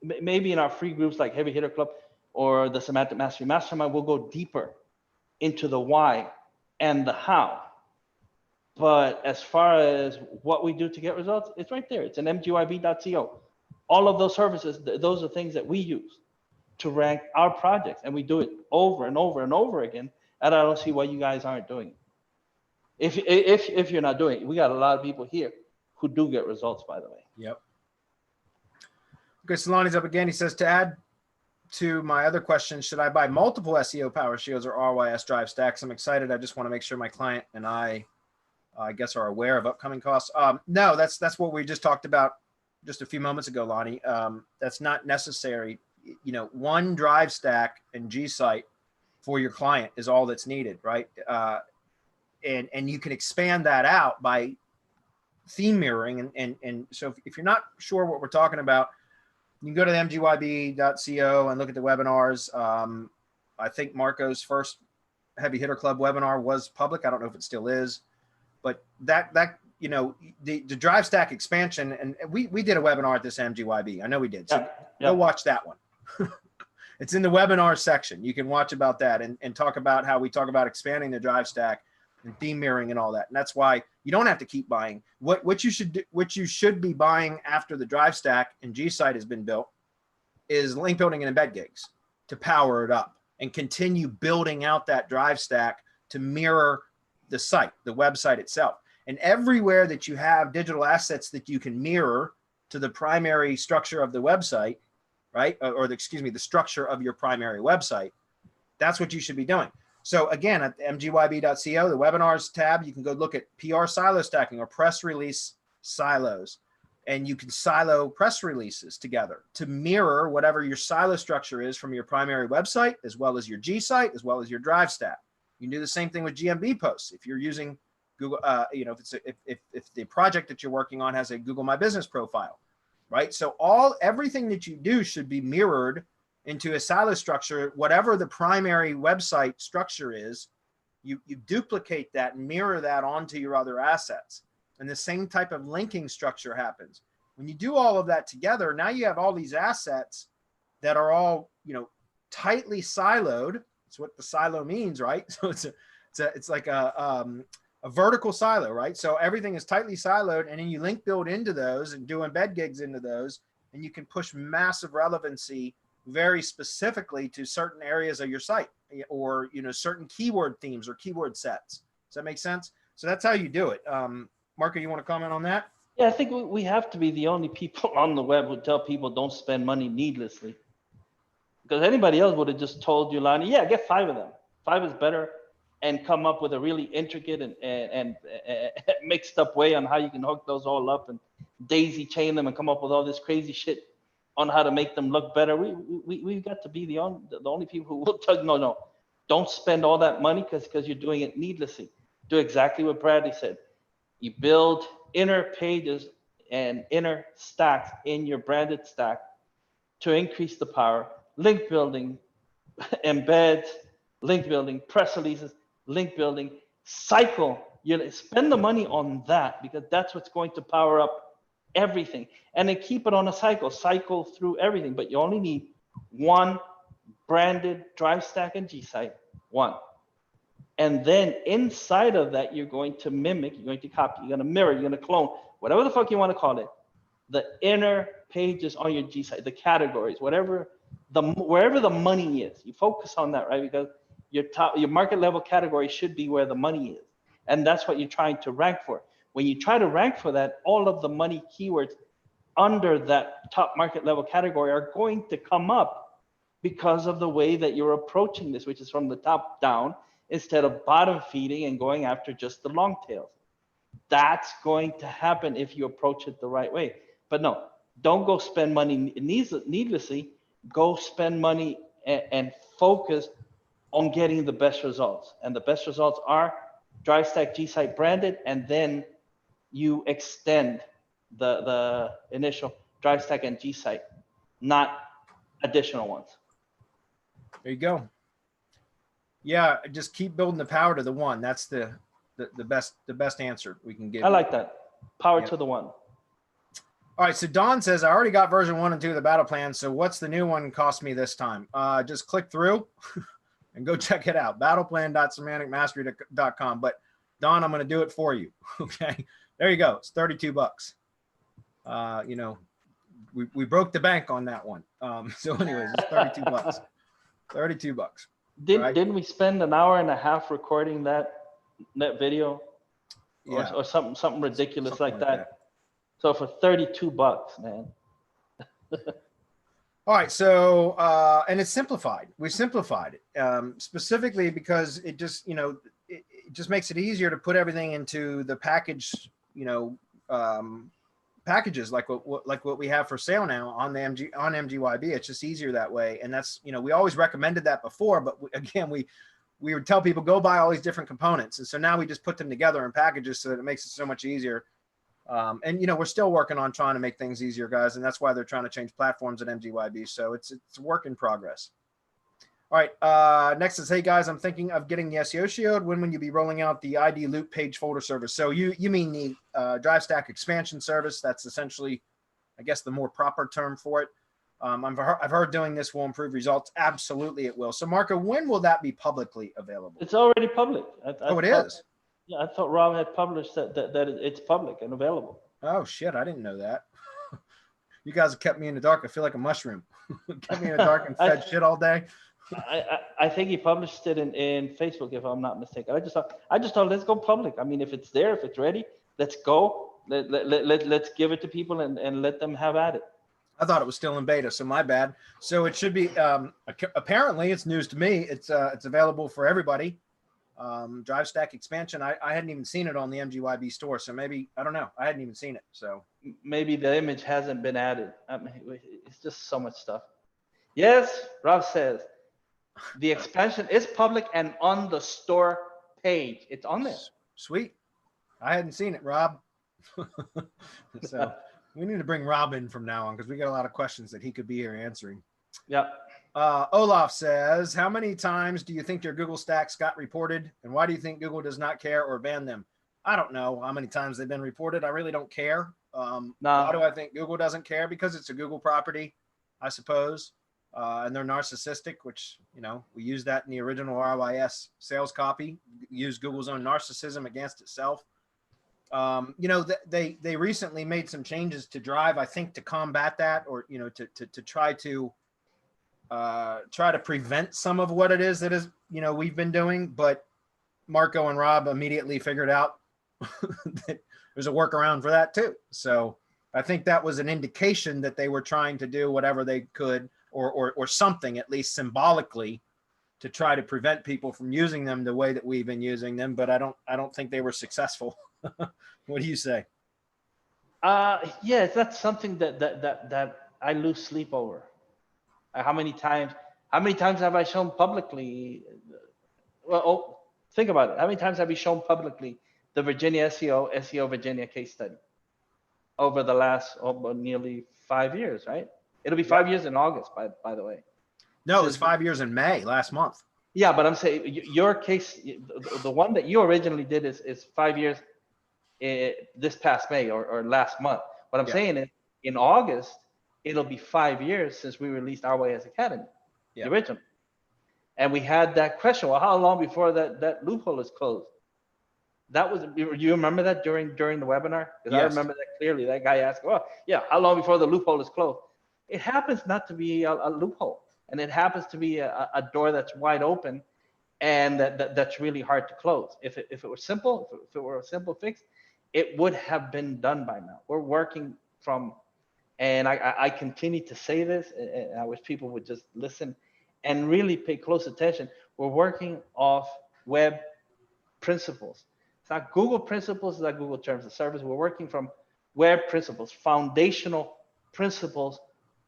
Maybe in our free groups like Heavy Hitter Club or the Semantic Mastery Mastermind, we'll go deeper into the why and the how. But as far as what we do to get results, it's right there. It's an MGYB.co. All of those services, those are things that we use to rank our projects, and we do it over and over and over again. And I don't see why you guys aren't doing it. If you're not doing it, we got a lot of people here who do get results, by the way. Yep. Okay, Solani's up again. He says, to add to my other question, should I buy multiple SEO Power Shields or RYS Drive Stacks? I'm excited. I just want to make sure my client and I I guess are aware of upcoming costs. No, that's what we just talked about just a few moments ago, Lonnie. That's not necessary. You know, one drive stack and G site for your client is all that's needed, right? And you can expand that out by theme mirroring. And so if you're not sure what we're talking about, you can go to the MGYB.co and look at the webinars. I think Marco's first Heavy Hitter Club webinar was public. I don't know if it still is, but that you know, the drive stack expansion, and we did a webinar at this MGYB. I know we did. So go watch that one. It's in the webinar section. You can watch about that and talk about how we talk about expanding the drive stack and theme mirroring and all that. And that's why you don't have to keep buying. What you should be buying after the drive stack and G site has been built is link building and embed gigs to power it up and continue building out that drive stack to mirror the site, the website itself. And everywhere that you have digital assets that you can mirror to the primary structure of the website, right? Or the structure of your primary website, that's what you should be doing. So again, at mgyb.co, the webinars tab, you can go look at PR silo stacking or press release silos. And you can silo press releases together to mirror whatever your silo structure is from your primary website, as well as your G site, as well as your drive stack. You can do the same thing with GMB posts. If you're using Google, you know, if the project that you're working on has a Google My Business profile, right? So everything that you do should be mirrored into a silo structure. Whatever the primary website structure is, you duplicate that and mirror that onto your other assets. And the same type of linking structure happens. When you do all of that together, now you have all these assets that are all, you know, tightly siloed. That's what the silo means, right? So it's like a vertical silo, right? So everything is tightly siloed, and then you link build into those and do embed gigs into those, and you can push massive relevancy very specifically to certain areas of your site, or, you know, certain keyword themes or keyword sets. Does that make sense? So that's how you do it. Marco, you want to comment on that? Yeah, I think we have to be the only people on the web who tell people don't spend money needlessly. Because anybody else would have just told you, Lonnie, yeah, get 5 of them. 5 is better, and come up with a really intricate and mixed up way on how you can hook those all up and daisy chain them and come up with all this crazy shit on how to make them look better. We've got to be the only people who will tell you, no, don't spend all that money because you're doing it needlessly. Do exactly what Bradley said. You build inner pages and inner stacks in your branded stack to increase the power. Link building, embed, link building, press releases, link building, cycle. You spend the money on that because that's what's going to power up everything. And then keep it on a cycle through everything. But you only need one branded drive stack and G site, one. And then inside of that, you're going to mimic, you're going to copy, you're going to mirror, you're going to clone, whatever the fuck you want to call it, the inner pages on your G site, the categories, wherever the money is. You focus on that, right? Because your market level category should be where the money is. And that's what you're trying to rank for. When you try to rank for that, all of the money keywords under that top market level category are going to come up because of the way that you're approaching this, which is from the top down, instead of bottom feeding and going after just the long tails. That's going to happen if you approach it the right way. But no, don't go spend money needlessly. Go spend money and focus on getting the best results. And the best results are drive stack, G site branded, and then you extend the initial drive stack and G site, not additional ones. There you go. Yeah, just keep building the power to the one. That's the best answer we can give. I like that. Power to the one. All right, so Don says, I already got version 1 and 2 of the battle plan. So what's the new one cost me this time? Just click through and go check it out. Battleplan.semanticmastery.com. But Don, I'm going to do it for you. Okay, there you go. It's $32. You know, we broke the bank on that one. So anyways, it's $32. $32. Didn't we spend an hour and a half recording that video? Yeah. Or something ridiculous like that. So for $32, man. All right. So, and it's simplified. We simplified it specifically because it just, you know, it just makes it easier to put everything into the package, packages like what we have for sale now on the MGYB. It's just easier that way. And that's, we always recommended that before, but again, we would tell people go buy all these different components. And so now we just put them together in packages so that it makes it so much easier. And we're still working on trying to make things easier, guys. And that's why they're trying to change platforms at MGYB. So it's a work in progress. All right. Next is, hey guys, I'm thinking of getting the SEO Shield. When will you be rolling out the ID loop page folder service? So you mean the Drive Stack expansion service? That's essentially, I guess, the more proper term for it. I've heard doing this will improve results. Absolutely, it will. So Marco, when will that be publicly available? It's already public. It is. Yeah, I thought Rob had published that it's public and available. Oh shit, I didn't know that. You guys have kept me in the dark. I feel like a mushroom. Kept me in the dark and fed shit all day. I think he published it in Facebook, if I'm not mistaken. I just thought let's go public. I mean, if it's there, if it's ready, let's go. Let's give it to people and let them have at it. I thought it was still in beta, so my bad. So it should be. Apparently, it's news to me. It's available for everybody. Drive Stack expansion. I hadn't even seen it on the MGYB store, so maybe I don't know. I hadn't even seen it. So maybe the image hasn't been added. I mean, it's just so much stuff. Yes, Rob says. The expansion is public and on the store page. It's on there. Sweet. I hadn't seen it, Rob. So we need to bring Rob in from now on because we got a lot of questions that he could be here answering. Yeah. Olaf says, how many times do you think your Google stacks got reported? And why do you think Google does not care or ban them? I don't know how many times they've been reported. I really don't care. No. Why do I think Google doesn't care? Because it's a Google property, I suppose. And they're narcissistic, which, we use that in the original RYS sales copy, use Google's own narcissism against itself. They recently made some changes to Drive, I think, to combat that, or, to try to prevent some of what it is that is, we've been doing. But Marco and Rob immediately figured out that there's a workaround for that too. So I think that was an indication that they were trying to do whatever they could, or something, at least symbolically, to try to prevent people from using them the way that we've been using them. But I don't think they were successful. What do you say? Yeah, that's something that I lose sleep over. How many times have I shown publicly? Well, think about it. How many times have we shown publicly the Virginia SEO Virginia case study over the last nearly 5 years, right? It'll be 5 years in August, by the way. No, it was 5 years in May last month. Yeah, but I'm saying your case, the one that you originally did is 5 years this past May or last month. What I'm saying is in August, it'll be 5 years since we released RYS Academy, the original. And we had that question, well, how long before that loophole is closed? That was, you remember that during the webinar? Because I remember that clearly. That guy asked, well, yeah, how long before the loophole is closed? It happens not to be a loophole, and it happens to be a door that's wide open, and that's really hard to close. If it were simple, if it were a simple fix, it would have been done by now. We're working from, and I continue to say this, and I wish people would just listen and really pay close attention. We're working off web principles. It's not Google principles, it's not Google terms of service. We're working from web principles, foundational principles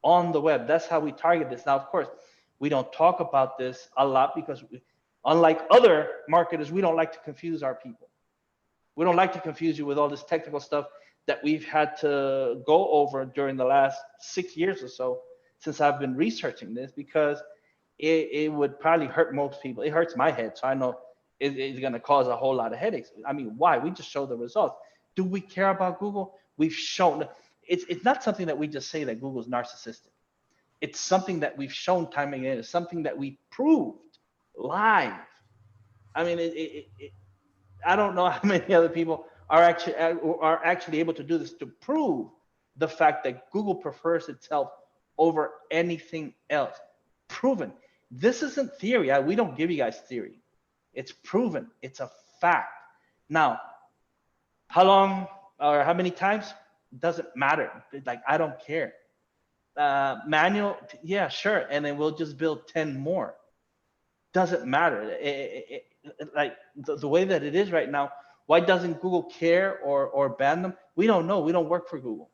on the web. That's how we target this. Now, of course, we don't talk about this a lot because unlike other marketers, we don't like to confuse our people. We don't like to confuse you with all this technical stuff that we've had to go over during the last 6 years or so since I've been researching this, because it would probably hurt most people. It hurts my head, so I know it's going to cause a whole lot of headaches. I mean, why? We just show the results. Do we care about Google? We've shown. It's not something that we just say that Google's narcissistic. It's something that we've shown time and again. It's something that we proved live. I mean, I don't know how many other people are actually able to do this, to prove the fact that Google prefers itself over anything else. Proven. This isn't theory. We don't give you guys theory. It's proven. It's a fact. Now, how long or how many times? Doesn't matter. Like, I don't care. Manual, yeah, sure. And then we'll just build 10 more. Doesn't matter. like the way that it is right now, why doesn't Google care or ban them? We don't know. We don't work for Google.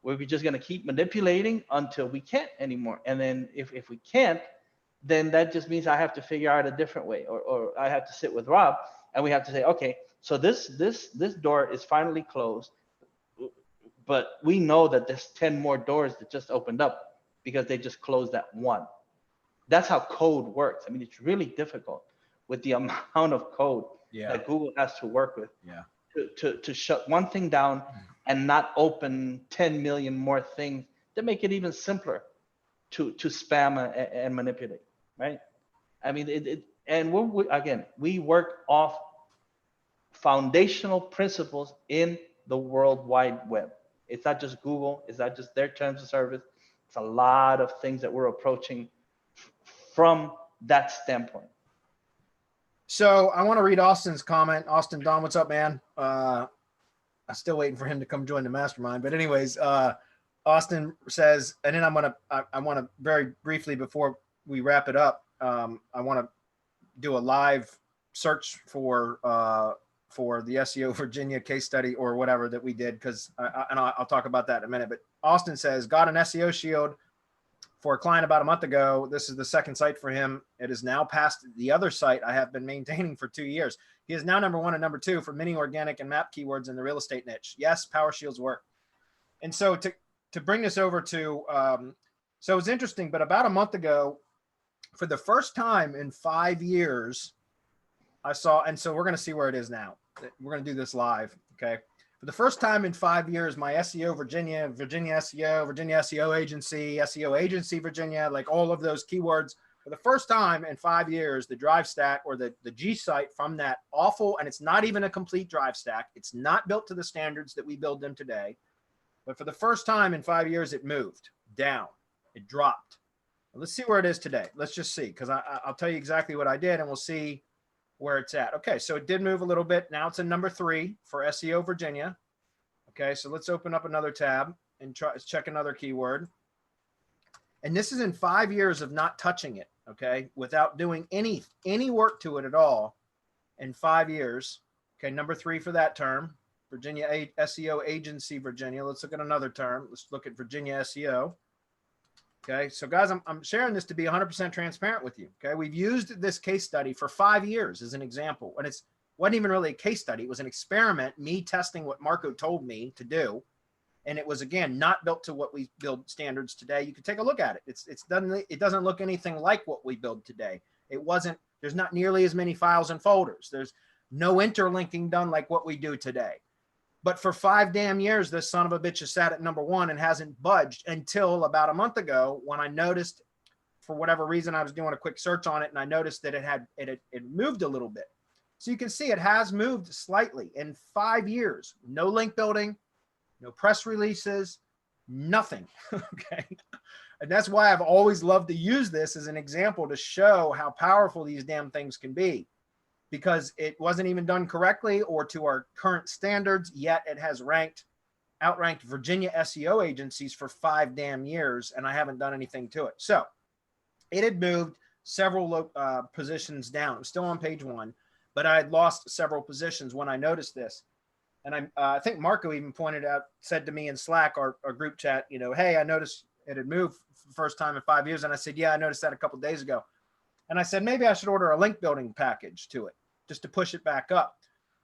We're just going to keep manipulating until we can't anymore. And then if we can't, then that just means I have to figure out a different way, or I have to sit with Rob and we have to say, okay, so this door is finally closed, but we know that there's 10 more doors that just opened up because they just closed that one. That's how code works. I mean, it's really difficult with the amount of code that Google has to work with to shut one thing down and not open 10 million more things that make it even simpler to spam and manipulate, right? I mean, and we work off foundational principles in the World Wide Web. It's not just Google, it's not just their terms of service. It's a lot of things that we're approaching from that standpoint. So I want to read Austin's comment. Austin, Don, what's up, man? I'm still waiting for him to come join the mastermind. But anyways, Austin says, and then I want to very briefly before we wrap it up, I want to do a live search for the SEO Virginia case study or whatever that we did, because I'll talk about that in a minute. But Austin says, got an SEO Shield for a client about a month ago. This is the second site for him. It is now past the other site I have been maintaining for 2 years. He is now number 1 and number 2 for many organic and map keywords in the real estate niche. Yes, Power Shields work. And so to bring this over to, so it's interesting, but about a month ago, for the first time in 5 years, I saw, and so we're going to see where it is now. We're going to do this live. Okay. For the first time in 5 years, my SEO Virginia, Virginia SEO agency, Virginia, like all of those keywords, for the first time in 5 years, the Drive Stack or the G site from that awful, and it's not even a complete Drive Stack. It's not built to the standards that we build them today. But for the first time in 5 years, it moved down. It dropped. Let's see where it is today. Let's just see, because I'll tell you exactly what I did, and we'll see where it's at. Okay, so it did move a little bit. Now it's in number 3 for SEO Virginia. Okay, so let's open up another tab and check another keyword. And this is in 5 years of not touching it, okay, without doing any work to it at all in 5 years. Okay, number 3 for that term, Virginia SEO agency Virginia. Let's look at another term. Let's look at Virginia SEO. Okay, so guys, I'm sharing this to be 100% transparent with you. Okay, we've used this case study for 5 years as an example, and it wasn't even really a case study. It was an experiment, me testing what Marco told me to do, and it was, again, not built to what we build standards today. You can take a look at it. It doesn't look anything like what we build today. There's not nearly as many files and folders. There's no interlinking done like what we do today. But for 5 damn years, this son of a bitch has sat at number 1 and hasn't budged until about a month ago, when I noticed, for whatever reason, I was doing a quick search on it, and I noticed that it moved a little bit. So you can see it has moved slightly in 5 years. No link building, no press releases, nothing. Okay. And that's why I've always loved to use this as an example to show how powerful these damn things can be. Because it wasn't even done correctly or to our current standards, yet it has outranked Virginia SEO agencies for 5 damn years, and I haven't done anything to it. So it had moved several positions down. It was still on page 1, but I had lost several positions when I noticed this. And I think Marco even said to me in Slack, our group chat, hey, I noticed it had moved for the first time in 5 years. And I said, yeah, I noticed that a couple of days ago. And I said, maybe I should order a link building package to it, just to push it back up.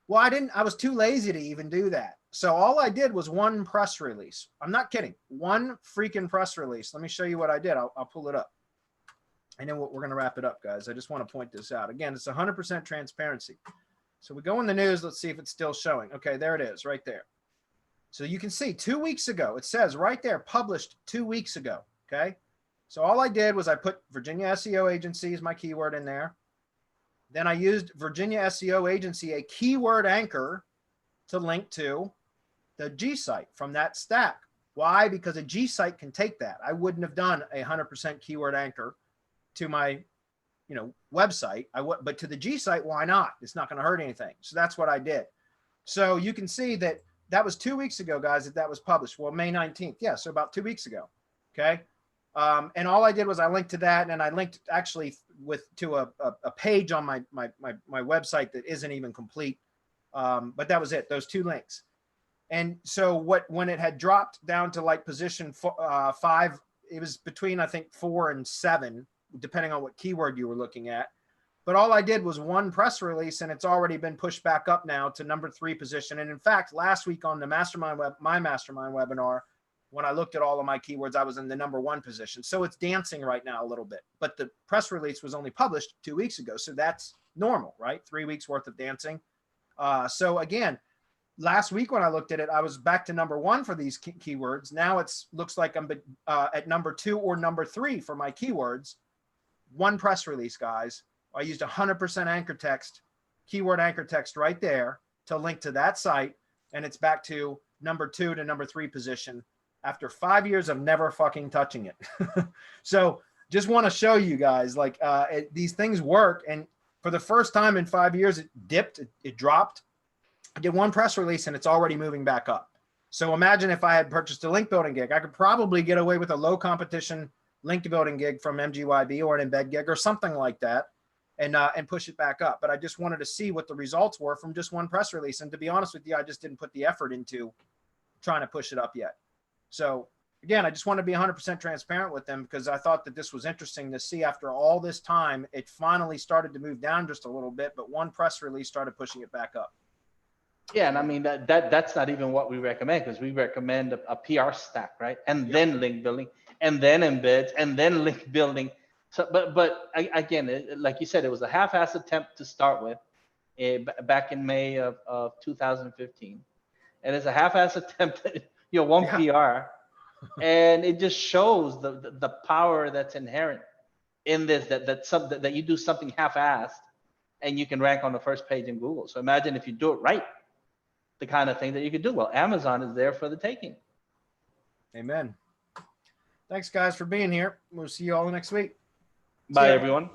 Well, I was too lazy to even do that. So all I did was one press release. I'm not kidding. One freaking press release. Let me show you what I did. I'll pull it up. And then we're going to wrap it up, guys. I just want to point this out. Again, it's 100% transparency. So we go in the news. Let's see if it's still showing. Okay, there it is right there. So you can see 2 weeks ago, it says right there, published 2 weeks ago. Okay. So all I did was I put Virginia SEO agency as my keyword in there. Then I used Virginia SEO agency, a keyword anchor, to link to the G site from that stack. Why? Because a G site can take that. I wouldn't have done a 100% keyword anchor to my, website. But to the G site, why not? It's not going to hurt anything. So that's what I did. So you can see that was 2 weeks ago, guys, that was published. Well, May 19th. Yeah. So about 2 weeks ago. Okay. And all I did was I linked to that, and I linked actually to a page on my website that isn't even complete. But that was it, those 2 links. And so when it had dropped down to like position 5, it was between, I think, 4 and 7, depending on what keyword you were looking at. But all I did was 1 press release, and it's already been pushed back up now to number 3 position. And in fact, last week on the my mastermind webinar, when I looked at all of my keywords, I was in the number 1 position. So it's dancing right now a little bit, but the press release was only published 2 weeks ago. So that's normal, right? 3 weeks worth of dancing. So again, last week when I looked at it, I was back to number 1 for these keywords. Now it's looks like I'm at number 2 or number 3 for my keywords. 1 press release, guys. I used 100% anchor text, keyword anchor text right there to link to that site. And it's back to number 2 to number 3 position after 5 years of never fucking touching it. So just want to show you guys, like, these things work. And for the first time in 5 years, it dipped, it dropped. I did 1 press release and it's already moving back up. So imagine if I had purchased a link building gig, I could probably get away with a low competition link building gig from MGYB or an embed gig or something like that, and push it back up. But I just wanted to see what the results were from just 1 press release. And to be honest with you, I just didn't put the effort into trying to push it up yet. So again, I just want to be 100% transparent with them, because I thought that this was interesting to see after all this time, it finally started to move down just a little bit, but 1 press release started pushing it back up. Yeah, and I mean that's not even what we recommend, because we recommend a PR stack, right? And then link building, and then embeds, and then link building. So, but again, like you said, it was a half-assed attempt to start with, back in May of 2015, and it's a half-assed attempt at, 1 PR, and it just shows the power that's inherent in this, that you do something half-assed, and you can rank on the first page in Google. So imagine if you do it right, the kind of thing that you could do. Well, Amazon is there for the taking. Amen. Thanks, guys, for being here. We'll see you all next week. Bye, everyone.